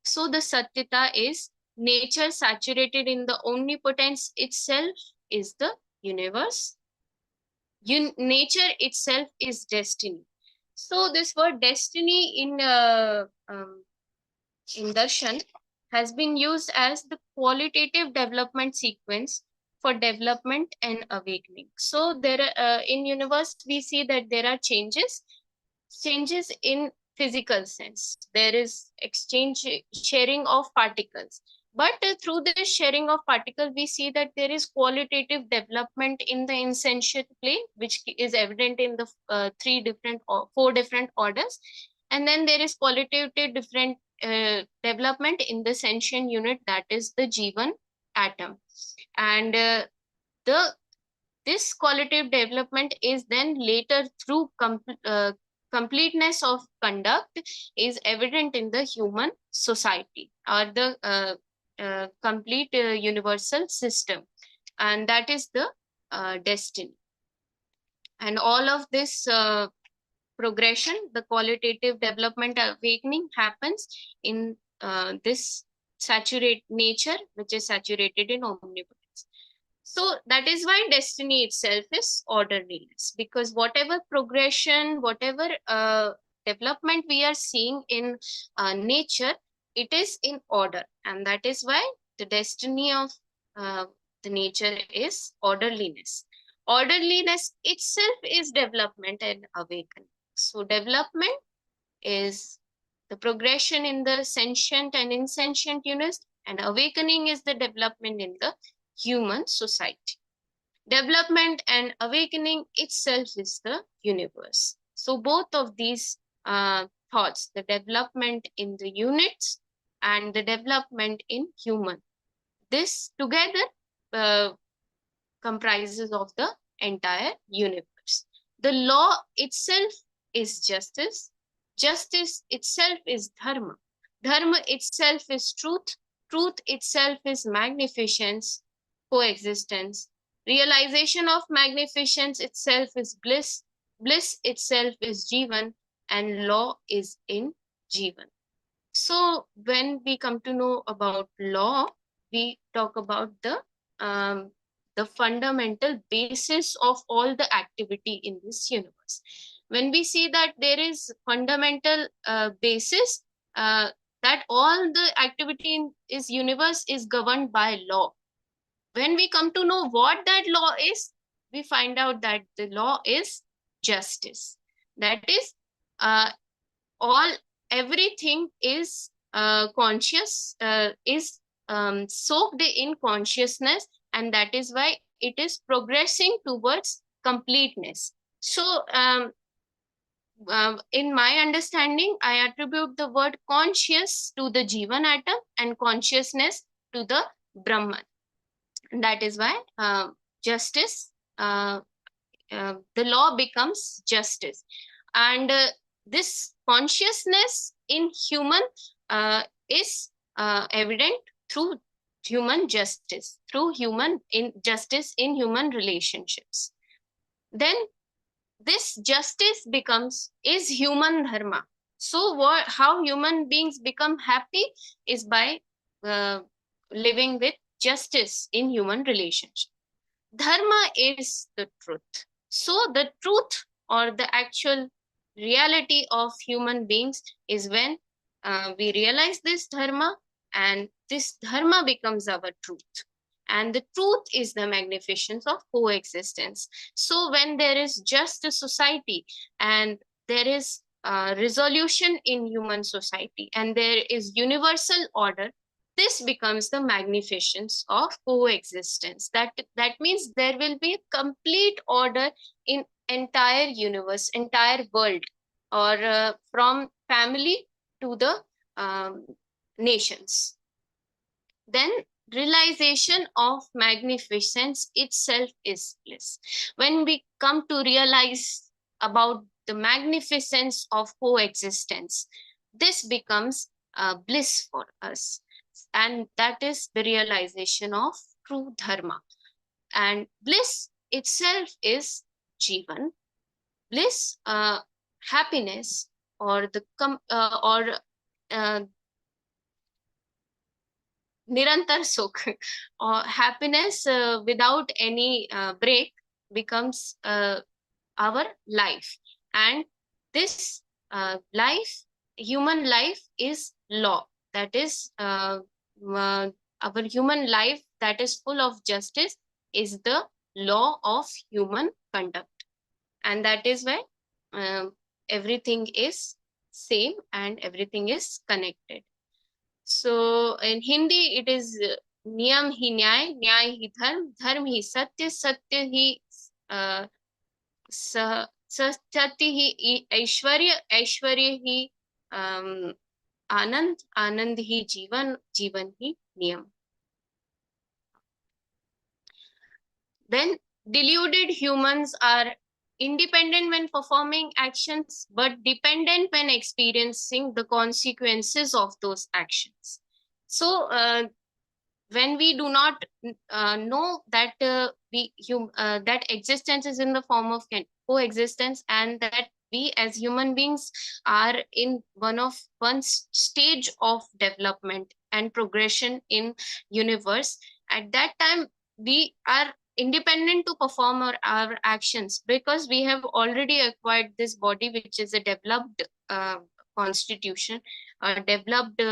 So the satyata is nature saturated in the omnipotence itself is the universe. Nature itself is destiny. So this word destiny in Darshan has been used as the qualitative development sequence for development and awakening. So in universe we see that there are changes in physical sense. There is sharing of particles. But through this sharing of particle, we see that there is qualitative development in the insentient plane, which is evident in the four different orders. And then there is qualitative different development in the sentient unit, that is the Jivan atom. And the this qualitative development is then later through completeness of conduct is evident in the human society, or the complete universal system, and that is the destiny. And all of this progression, the qualitative development awakening happens in this saturate nature, which is saturated in omnipotence. So that is why destiny itself is orderliness, because whatever progression, whatever development we are seeing in nature, it is in order. And that is why the destiny of uh, the nature is orderliness. Orderliness itself is development and awakening. So development is the progression in the sentient and insentient units, and awakening is the development in the human society. Development and awakening itself is the universe. So both of these thoughts, the development in the units and the development in human, this together uh, comprises of the entire universe. The law itself is justice. Justice itself is dharma. Dharma itself is truth. Truth itself is magnificence, coexistence. Realization of magnificence itself is bliss. Bliss itself is jivan, and law is in jivan. So when we come to know about law, we talk about the fundamental basis of all the activity in this universe. When we see that there is fundamental basis, that all the activity in this universe is governed by law. When we come to know what that law is, we find out that the law is justice. That is, uh, all everything is conscious, is soaked in consciousness, and that is why it is progressing towards completeness. So in my understanding, I attribute the word conscious to the Jivan atom and consciousness to the Brahman. That is why justice, the law becomes justice. And this consciousness in human is evident through human justice, through human in justice in human relationships. Then this justice becomes is human dharma. So how human beings become happy is by uh, living with justice in human relationships. Dharma is the truth. So the truth or the actual reality of human beings is when we realize this dharma, and this dharma becomes our truth. And the truth is the magnificence of coexistence. So when there is just a society, and there is resolution in human society, and there is universal order, this becomes the magnificence of coexistence. That means there will be complete order in entire universe, entire world, or from family to the um, nations. Then realization of magnificence itself is bliss. When we come to realize about the magnificence of coexistence, this becomes bliss for us. And that is the realization of true dharma. And bliss itself is jivan. Bliss, happiness, or the or nirantar sukh, or happiness without any break, becomes our life. And this life, human life, is law. That is our human life that is full of justice is the law of human conduct. And that is why everything is same and everything is connected. So in Hindi, it is niyam hi nyay, nyay hi dharm, dharm hi satya, satya hi सत्य ही ऐश्वर्य, ऐश्वर्य ही आनंद, आनंद ही जीवन, जीवन ही नियम. Then deluded humans are independent when performing actions, but dependent when experiencing the consequences of those actions. So when we do not know that that existence is in the form of coexistence, and that we as human beings are in one stage of development and progression in universe, at that time we are independent to perform our actions, because we have already acquired this body, which is a developed constitution, a developed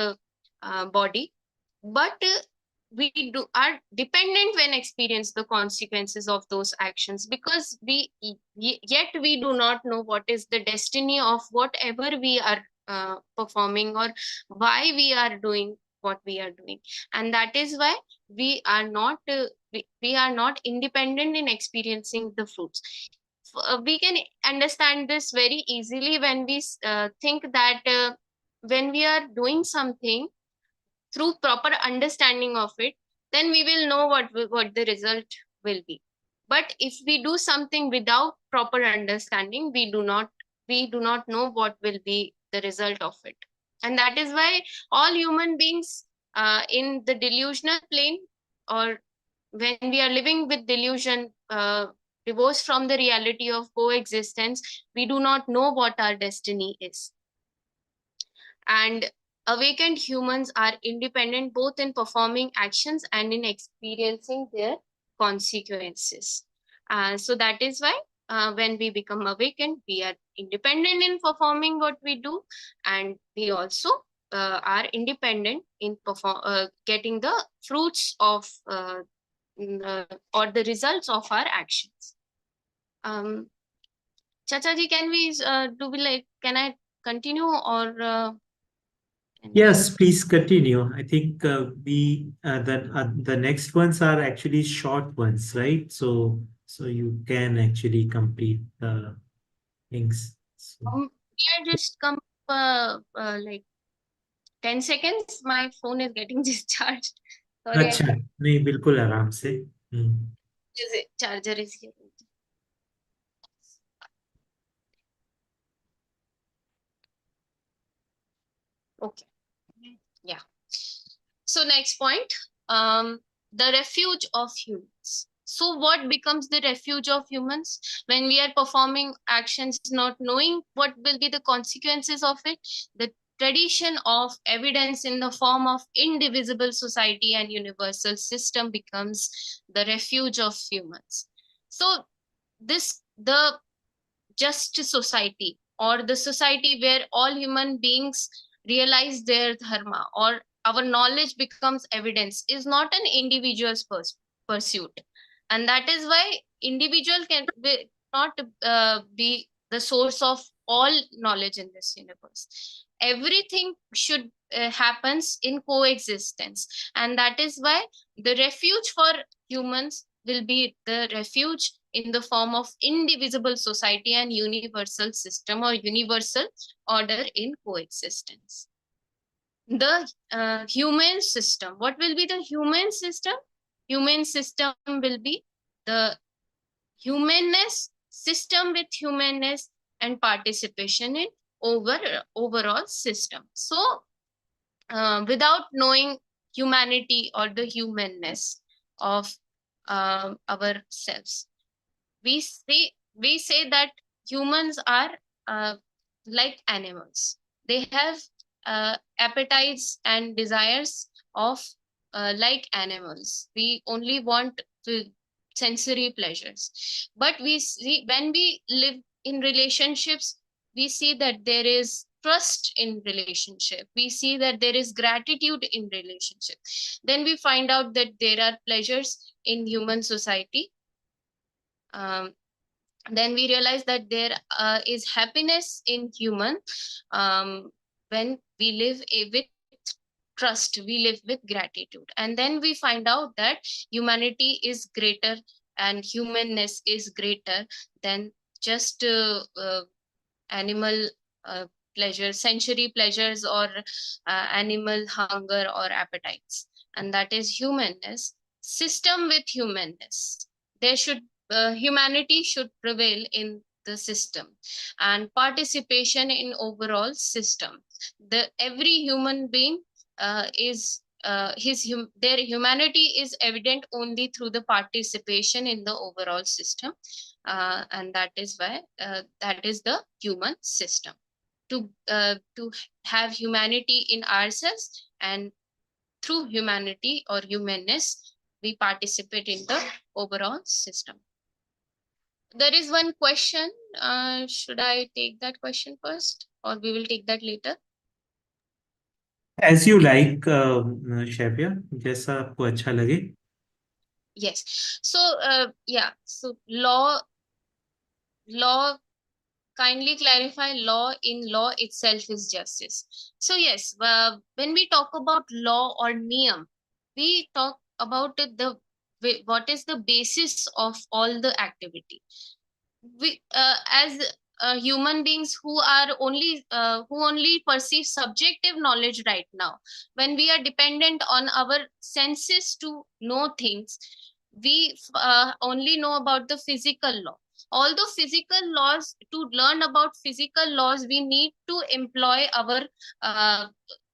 body. But we are dependent when experience the consequences of those actions, because yet we do not know what is the destiny of whatever we are performing, or why we are doing what we are doing. And that is why we are not we are not independent in experiencing the fruits. We can understand this very easily when we think that when we are doing something through proper understanding of it, then we will know what the result will be. But if we do something without proper understanding, we do not know what will be the result of it. And that is why all human beings in the delusional plane, or when we are living with delusion, divorced from the reality of coexistence, we do not know what our destiny is. And awakened humans are independent both in performing actions and in experiencing their consequences. So that is why when we become awakened, we are independent in performing what we do, and we also are independent in getting the fruits of or the results of our actions. Chacha ji, can we can I continue, or Yes, please continue. I think the next ones are actually short ones, right? So you can actually complete the things. So, May I just come like 10 seconds? My phone is getting discharged. Sorry, I अच्छा, नहीं बिल्कुल आराम से. charger is here. Okay. Yeah. So next point, the refuge of humans. So what becomes the refuge of humans when we are performing actions not knowing what will be the consequences of it? The tradition of evidence in the form of indivisible society and universal system becomes the refuge of humans. So this the just society, or the society where all human beings realize their dharma, or our knowledge becomes evidence, is not an individual's pursuit. And that is why individual can be, not be the source of all knowledge in this universe. Everything should happens in coexistence, and that is why the refuge for humans will be the refuge in the form of indivisible society and universal system, or universal order in coexistence. The human system, what will be the human system? Human system will be the humanness, system with humanness and participation in overall system. So without knowing humanity or the humanness of ourselves, we say that humans are like animals. They have appetites and desires of like animals. We only want to sensory pleasures. But we see, when we live in relationships, we see that there is trust in relationship. We see that there is gratitude in relationship. Then we find out that there are pleasures in human society. Um, then we realize that there is happiness in human, when we live with trust, we live with gratitude. And then we find out that humanity is greater and humanness is greater than just animal pleasures, sensory pleasures, or animal hunger or appetites. And that is humanness, system with humanness. There should humanity should prevail in the system, and participation in overall system. The every human being is their humanity is evident only through the participation in the overall system. And that is why that is the human system. To have humanity in ourselves, and through humanity or humanness, we participate in the overall system. There is one question. Should I take that question first, or we will take that later? as you like, Shavya, जैसा आपको अच्छा लगे. Yes. So yeah. So law kindly clarify, law in law itself is justice. So yes, when we talk about law or niyam, we talk about what is the basis of all the activity. We as human beings who only perceive subjective knowledge right now, when we are dependent on our senses to know things, we only know about the physical law. Although physical laws, to learn about physical laws, we need to employ our uh,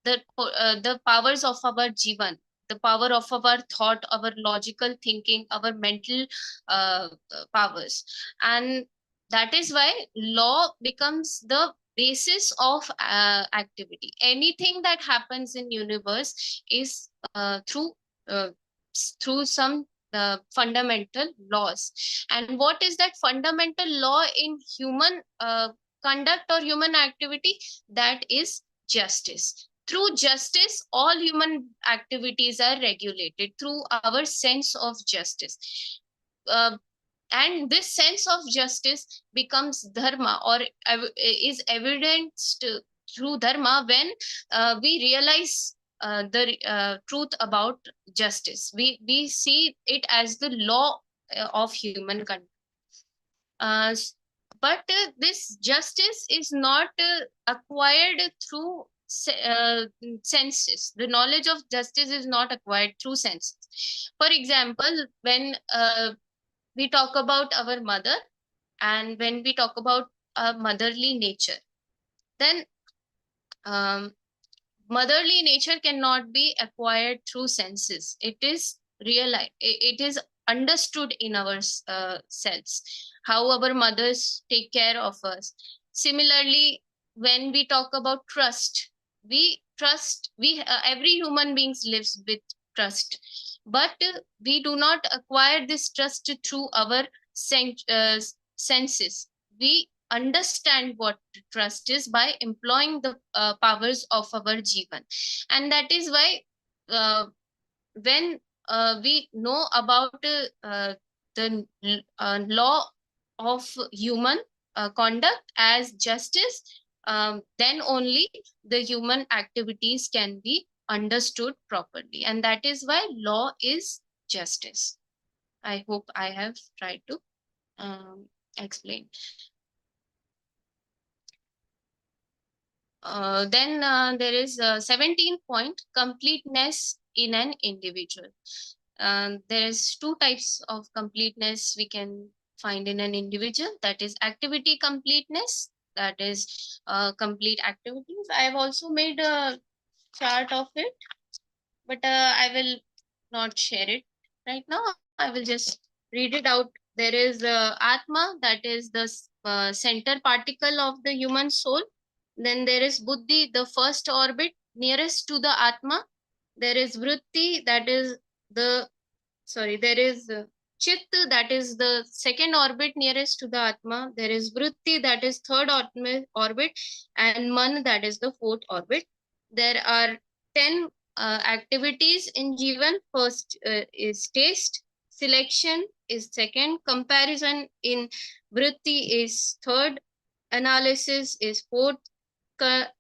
the powers of our jivan, the power of our thought, our logical thinking, our mental powers. And that is why law becomes the basis of activity. Anything that happens in universe is uh, through some fundamental laws. And what is that fundamental law in human conduct or human activity? That is justice. Through justice, all human activities are regulated through our sense of justice. And this sense of justice becomes dharma, or is evidenced true dharma when we realize the truth about justice. We see it as the law of human conduct. Uh, s- but this justice is not acquired through senses. The knowledge of justice is not acquired through senses. For example, when we talk about our mother, and when we talk about motherly nature, then um, motherly nature cannot be acquired through senses. It is realized, it is understood in our cells, how our mothers take care of us. Similarly, when we talk about trust, we trust, we every human beings lives with trust, but we do not acquire this trust through our senses. We understand what trust is by employing the powers of our jivan. And that is why uh, when we know about the law of human conduct as justice, then only the human activities can be understood properly, and that is why law is justice. I hope I have tried to explain. Then there is 17th point, completeness in an individual. There is two types of completeness we can find in an individual. That is activity completeness. That is complete activities. I have also made a chart of it, but I will not share it right now. I will just read it out. There is Atma, that is the center particle of the human soul. Then there is Buddhi, the first orbit nearest to the Atma. There is Vritti, that is the there is Chit, that is the second orbit nearest to the Atma. There is Vritti, that is third orbit, and Man, that is the fourth orbit. There are 10 activities in Jivan. First is taste, selection is second, comparison in Vritti is third, analysis is fourth,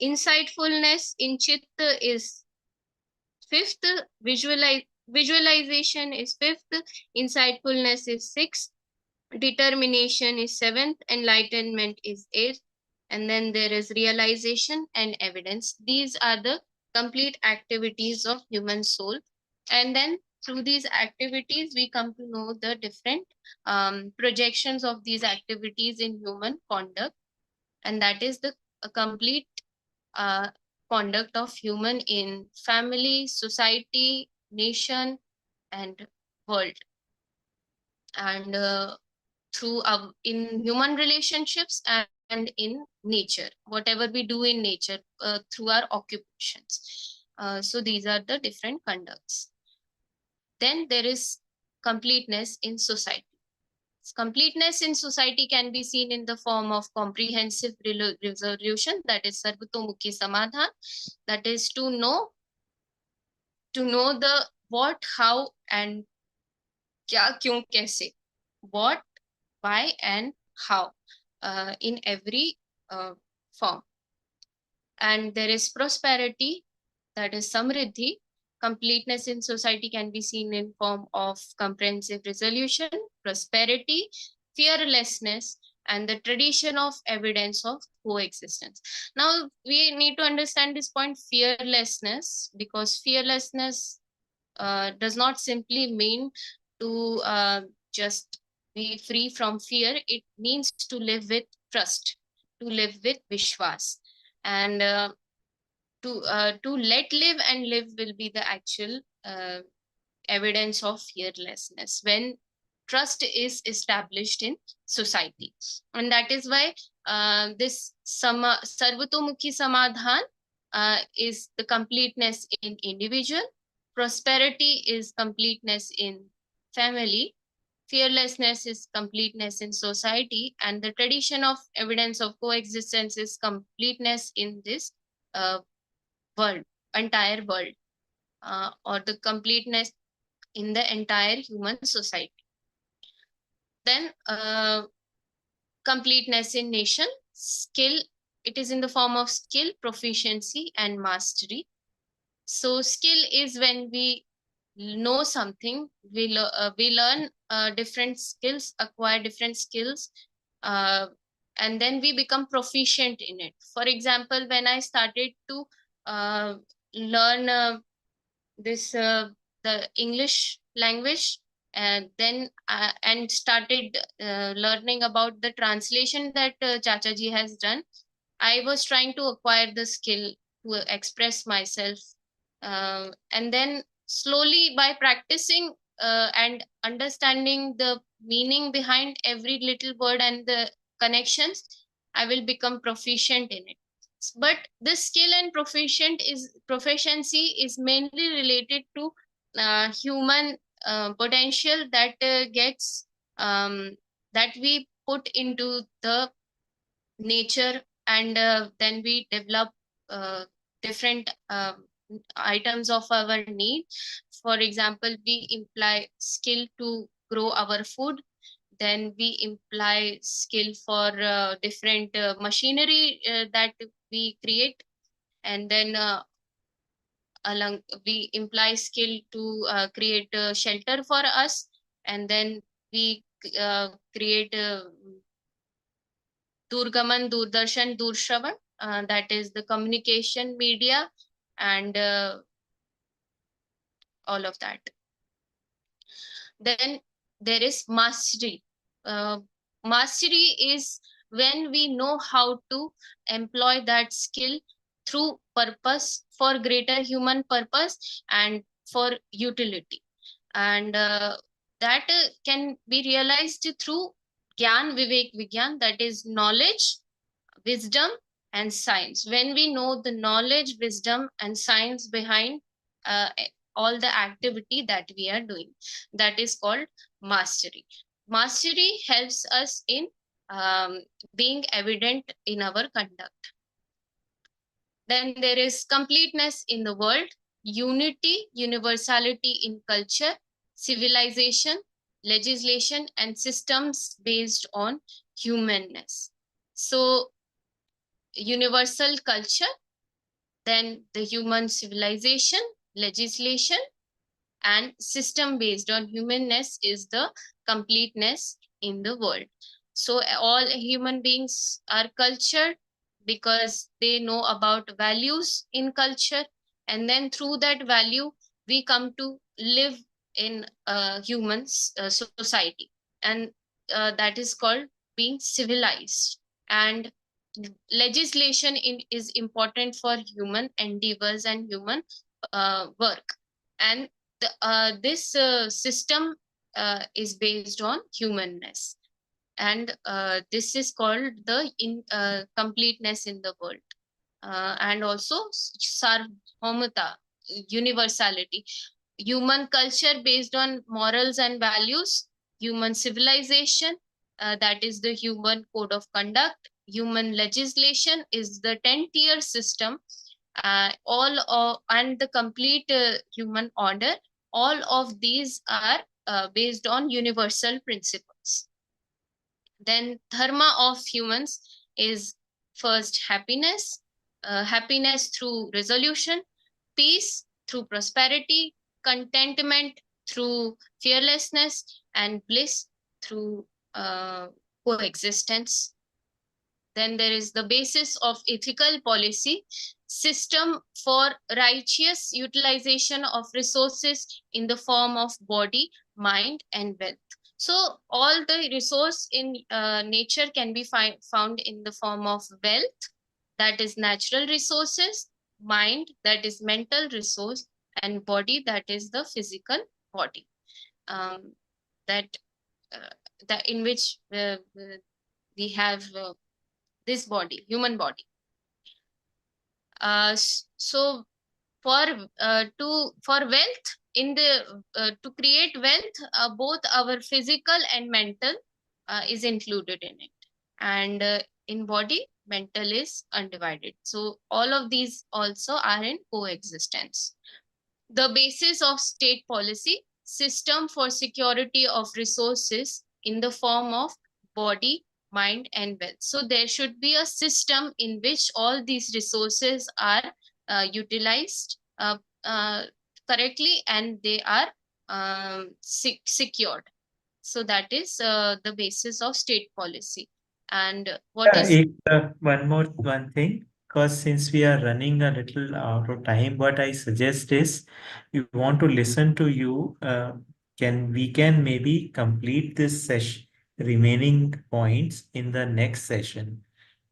insightfulness in Chitta is fifth, visualization is fifth, insightfulness is sixth, determination is seventh, enlightenment is eighth, and then there is realization and evidence. These are the complete activities of human soul. And then through these activities, we come to know the different projections of these activities in human conduct, and that is the complete uh, conduct of human in family, society, nation, and world. And through in human relationships and in nature, whatever we do in nature through our occupations. So these are the different conducts. Then there is completeness in society. Completeness in society can be seen in the form of comprehensive resolution, that is sarvatomukhi samadhan, that is to know the what, how, and kya, kyun, kaise, what, why, and how in every uh, form. And there is prosperity, that is samriddhi. Completeness in society can be seen in form of comprehensive resolution, prosperity, fearlessness, and the tradition of evidence of coexistence. Now we need to understand this point, fearlessness, because fearlessness does not simply mean to just be free from fear. It means to live with trust, to live with vishwas, and to let live and live will be the actual evidence of fearlessness when trust is established in society. And that is why this sarvatomukhi samadhan is the completeness in individual, prosperity is completeness in family, fearlessness is completeness in society, and the tradition of evidence of coexistence is completeness in this uh, world, entire world, or the completeness in the entire human society. Then completeness in nation, skill it is in the form of skill, proficiency, and mastery. So skill is when we know something, we learn different skills, acquire different skills, uh, and then we become proficient in it. For example, when I started to uh, learn this the English language, and then and started learning about the translation that Chacha ji has done. I was trying to acquire the skill to express myself, and then slowly by practicing and understanding the meaning behind every little word and the connections, I will become proficient in it. But this skill and proficiency is mainly related to human potential that gets that we put into the nature, and then we develop different items of our need. For example, we imply skill to grow our food, then we imply skill for different machinery that we create, and then along we imply skill to create shelter for us, and then we create Durgaman, Doordarshan, Doorshravan, that is the communication media, and all of that. Then there is mastery. Uh, Mastery is when we know how to employ that skill through purpose, for greater human purpose and for utility. And that can be realized through Gyan Vivek Vigyan, that is knowledge, wisdom, and science. When we know the knowledge, wisdom, and science behind all the activity that we are doing, that is called mastery. Mastery helps us in being evident in our conduct. Then there is completeness in the world, unity, universality in culture, civilization, legislation, and systems based on humanness. So universal culture, then the human civilization, legislation, and system based on humanness is the completeness in the world. So all human beings are cultured because they know about values in culture, and then through that value we come to live in a human society, and that is called being civilized. And legislation is important for human endeavors and human work, and this system is based on humanness, and this is called the completeness in the world, and also sarvabhaumata, universality, human culture based on morals and values, human civilization, that is the human code of conduct, human legislation is the 10-tier system, and the complete human order. All of these are based on universal principles. Then dharma of humans is first happiness, happiness through resolution, peace through prosperity, contentment through fearlessness, and bliss through coexistence. Then there is the basis of ethical policy, system for righteous utilization of resources in the form of body, mind, and wealth. So all the resource in nature can be found in the form of wealth, that is natural resources, mind, that is mental resource, and body, that is the physical body. Um, that that in which we have this body, human body. So for wealth, in the to create wealth, both our physical and mental is included in it, and in body, mental is undivided. So all of these also are in coexistence. The basis of state policy, system for security of resources in the form of body, mind, and wealth. So there should be a system in which all these resources are utilized correctly, and they are secured. So that is the basis of state policy. And what is One thing, because since we are running a little out of time, what I suggest is we want to listen to you. Can maybe complete this session, remaining points in the next session.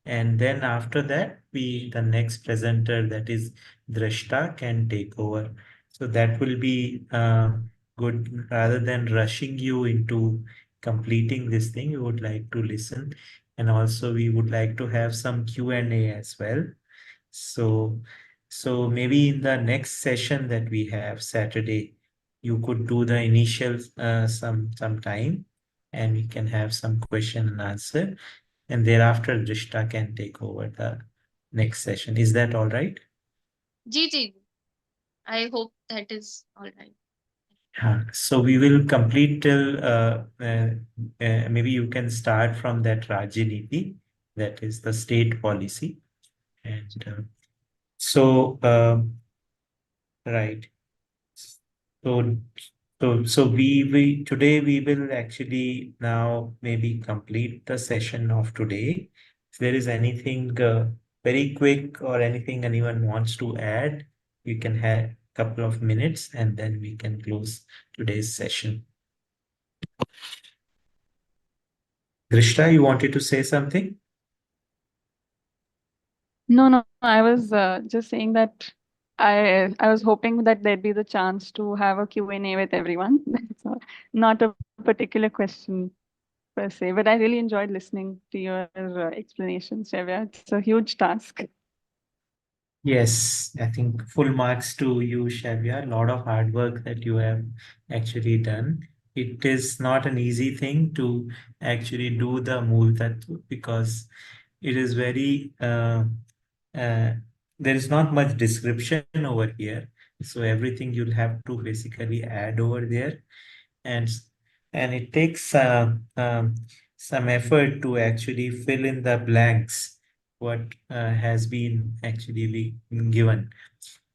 And then after that, the next presenter, that is Drashta, can take over. So that will be good. Rather than rushing you into completing this thing, we would like to listen. And also we would like to have some Q&A as well. So, so maybe in the next session that we have Saturday, you could do the initial some time, and we can have some question and answer, and thereafter Drishta can take over the next session. Is that all right? Gigi? I hope that is all right. So we will complete till maybe you can start from that Rajniti, that is the state policy. And so, right. So, we today we will actually now maybe complete the session of today. If there is anything very quick or anything anyone wants to add, you can have a couple of minutes and then we can close today's session. Grishta, you wanted to say something? No, I was just saying that I was hoping that there'd be the chance to have a Q&A with everyone. So not a particular question per se, but I really enjoyed listening to your explanations, Shevya. It's a huge task. Yes, I think full marks to you, Shavya. A lot of hard work that you have actually done. It is not an easy thing to actually do the Mool Tattva, because it is very uh, there is not much description over here. So everything you'll have to basically add over there, and and it takes some effort to actually fill in the blanks what has been actually given.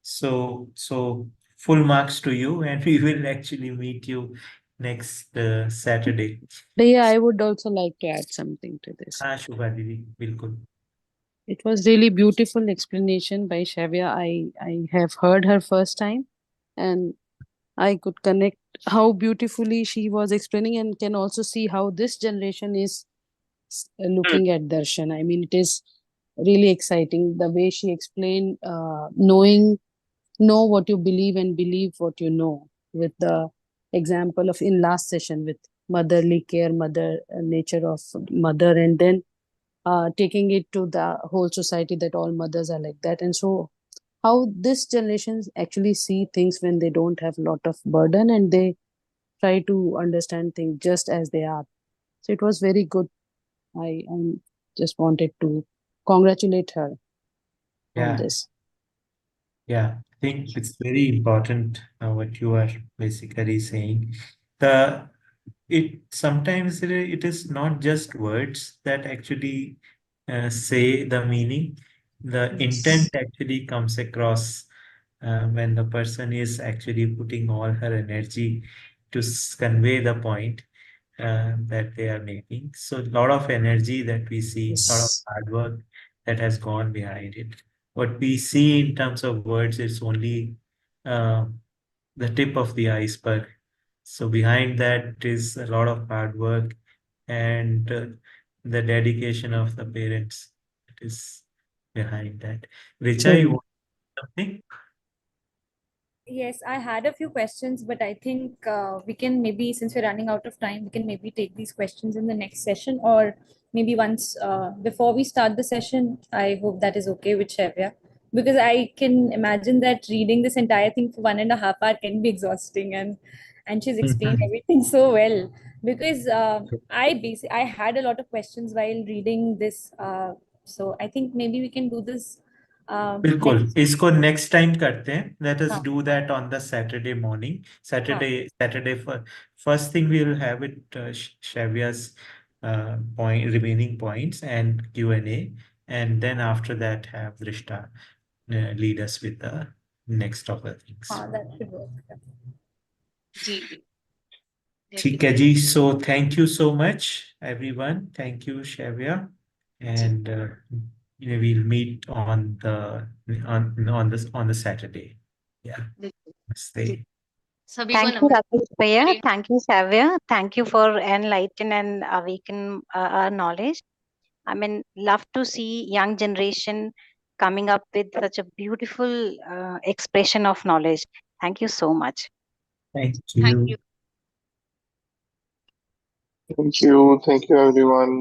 So full marks to you, and we will actually meet you next Saturday. Yeah, I would also like to add something to this. हाँ शुभा दीदी बिल्कुल. It was really beautiful explanation by Shavya. I have heard her first time and I could connect how beautifully she was explaining and can also see how this generation is looking at Darshan. I mean, it is really exciting the way she explained, know what you believe and believe what you know, with the example of in last session with motherly care, mother nature of mother, and then taking it to the whole society that all mothers are like that. And so how this generation actually see things when they don't have a lot of burden and they try to understand things just as they are. So it was very good. I just wanted to congratulate her on Yeah, this. yeah, I think it's very important what you are basically saying. The it sometimes it is not just words that actually say the meaning. The intent Yes. actually comes across when the person is actually putting all her energy to convey the point that they are making. So a lot of energy that we see, a lot of Yes. hard work that has gone behind it. What we see in terms of words is only uh, the tip of the iceberg. So behind that is a lot of hard work and the dedication of the parents that is behind that. Richa, you True. want something? Yes, I had a few questions, but I think we can maybe, since we're running out of time, we can maybe take these questions in the next session, or maybe once before we start the session. I hope that is okay with Shevya, because I can imagine that reading this entire thing for 1.5 hours can be exhausting, and she's explained Mhm. everything so well. Because I had a lot of questions while reading this, so I think maybe we can do this बिल्कुल next. इसको next time करते हैं. Let us हाँ, do that on the Saturday morning. हाँ. Saturday first thing we will have it Shavya's remaining points and Q&A, and then after that have Drishta lead us with the next of the things. That should work. जी ठीक है जी. So thank you so much, everyone. Thank you, Shavya, and we'll meet on the Saturday. Yeah. Namaste. सभी को Thank you, नमस्ते. Rakesh Bhaiya. Thank you, Savya. Thank you for enlighten and awaken our knowledge. I mean, love to see young generation coming up with such a beautiful expression of knowledge. Thank you so much. Thank Thank you. you. Thank you. Thank you, everyone.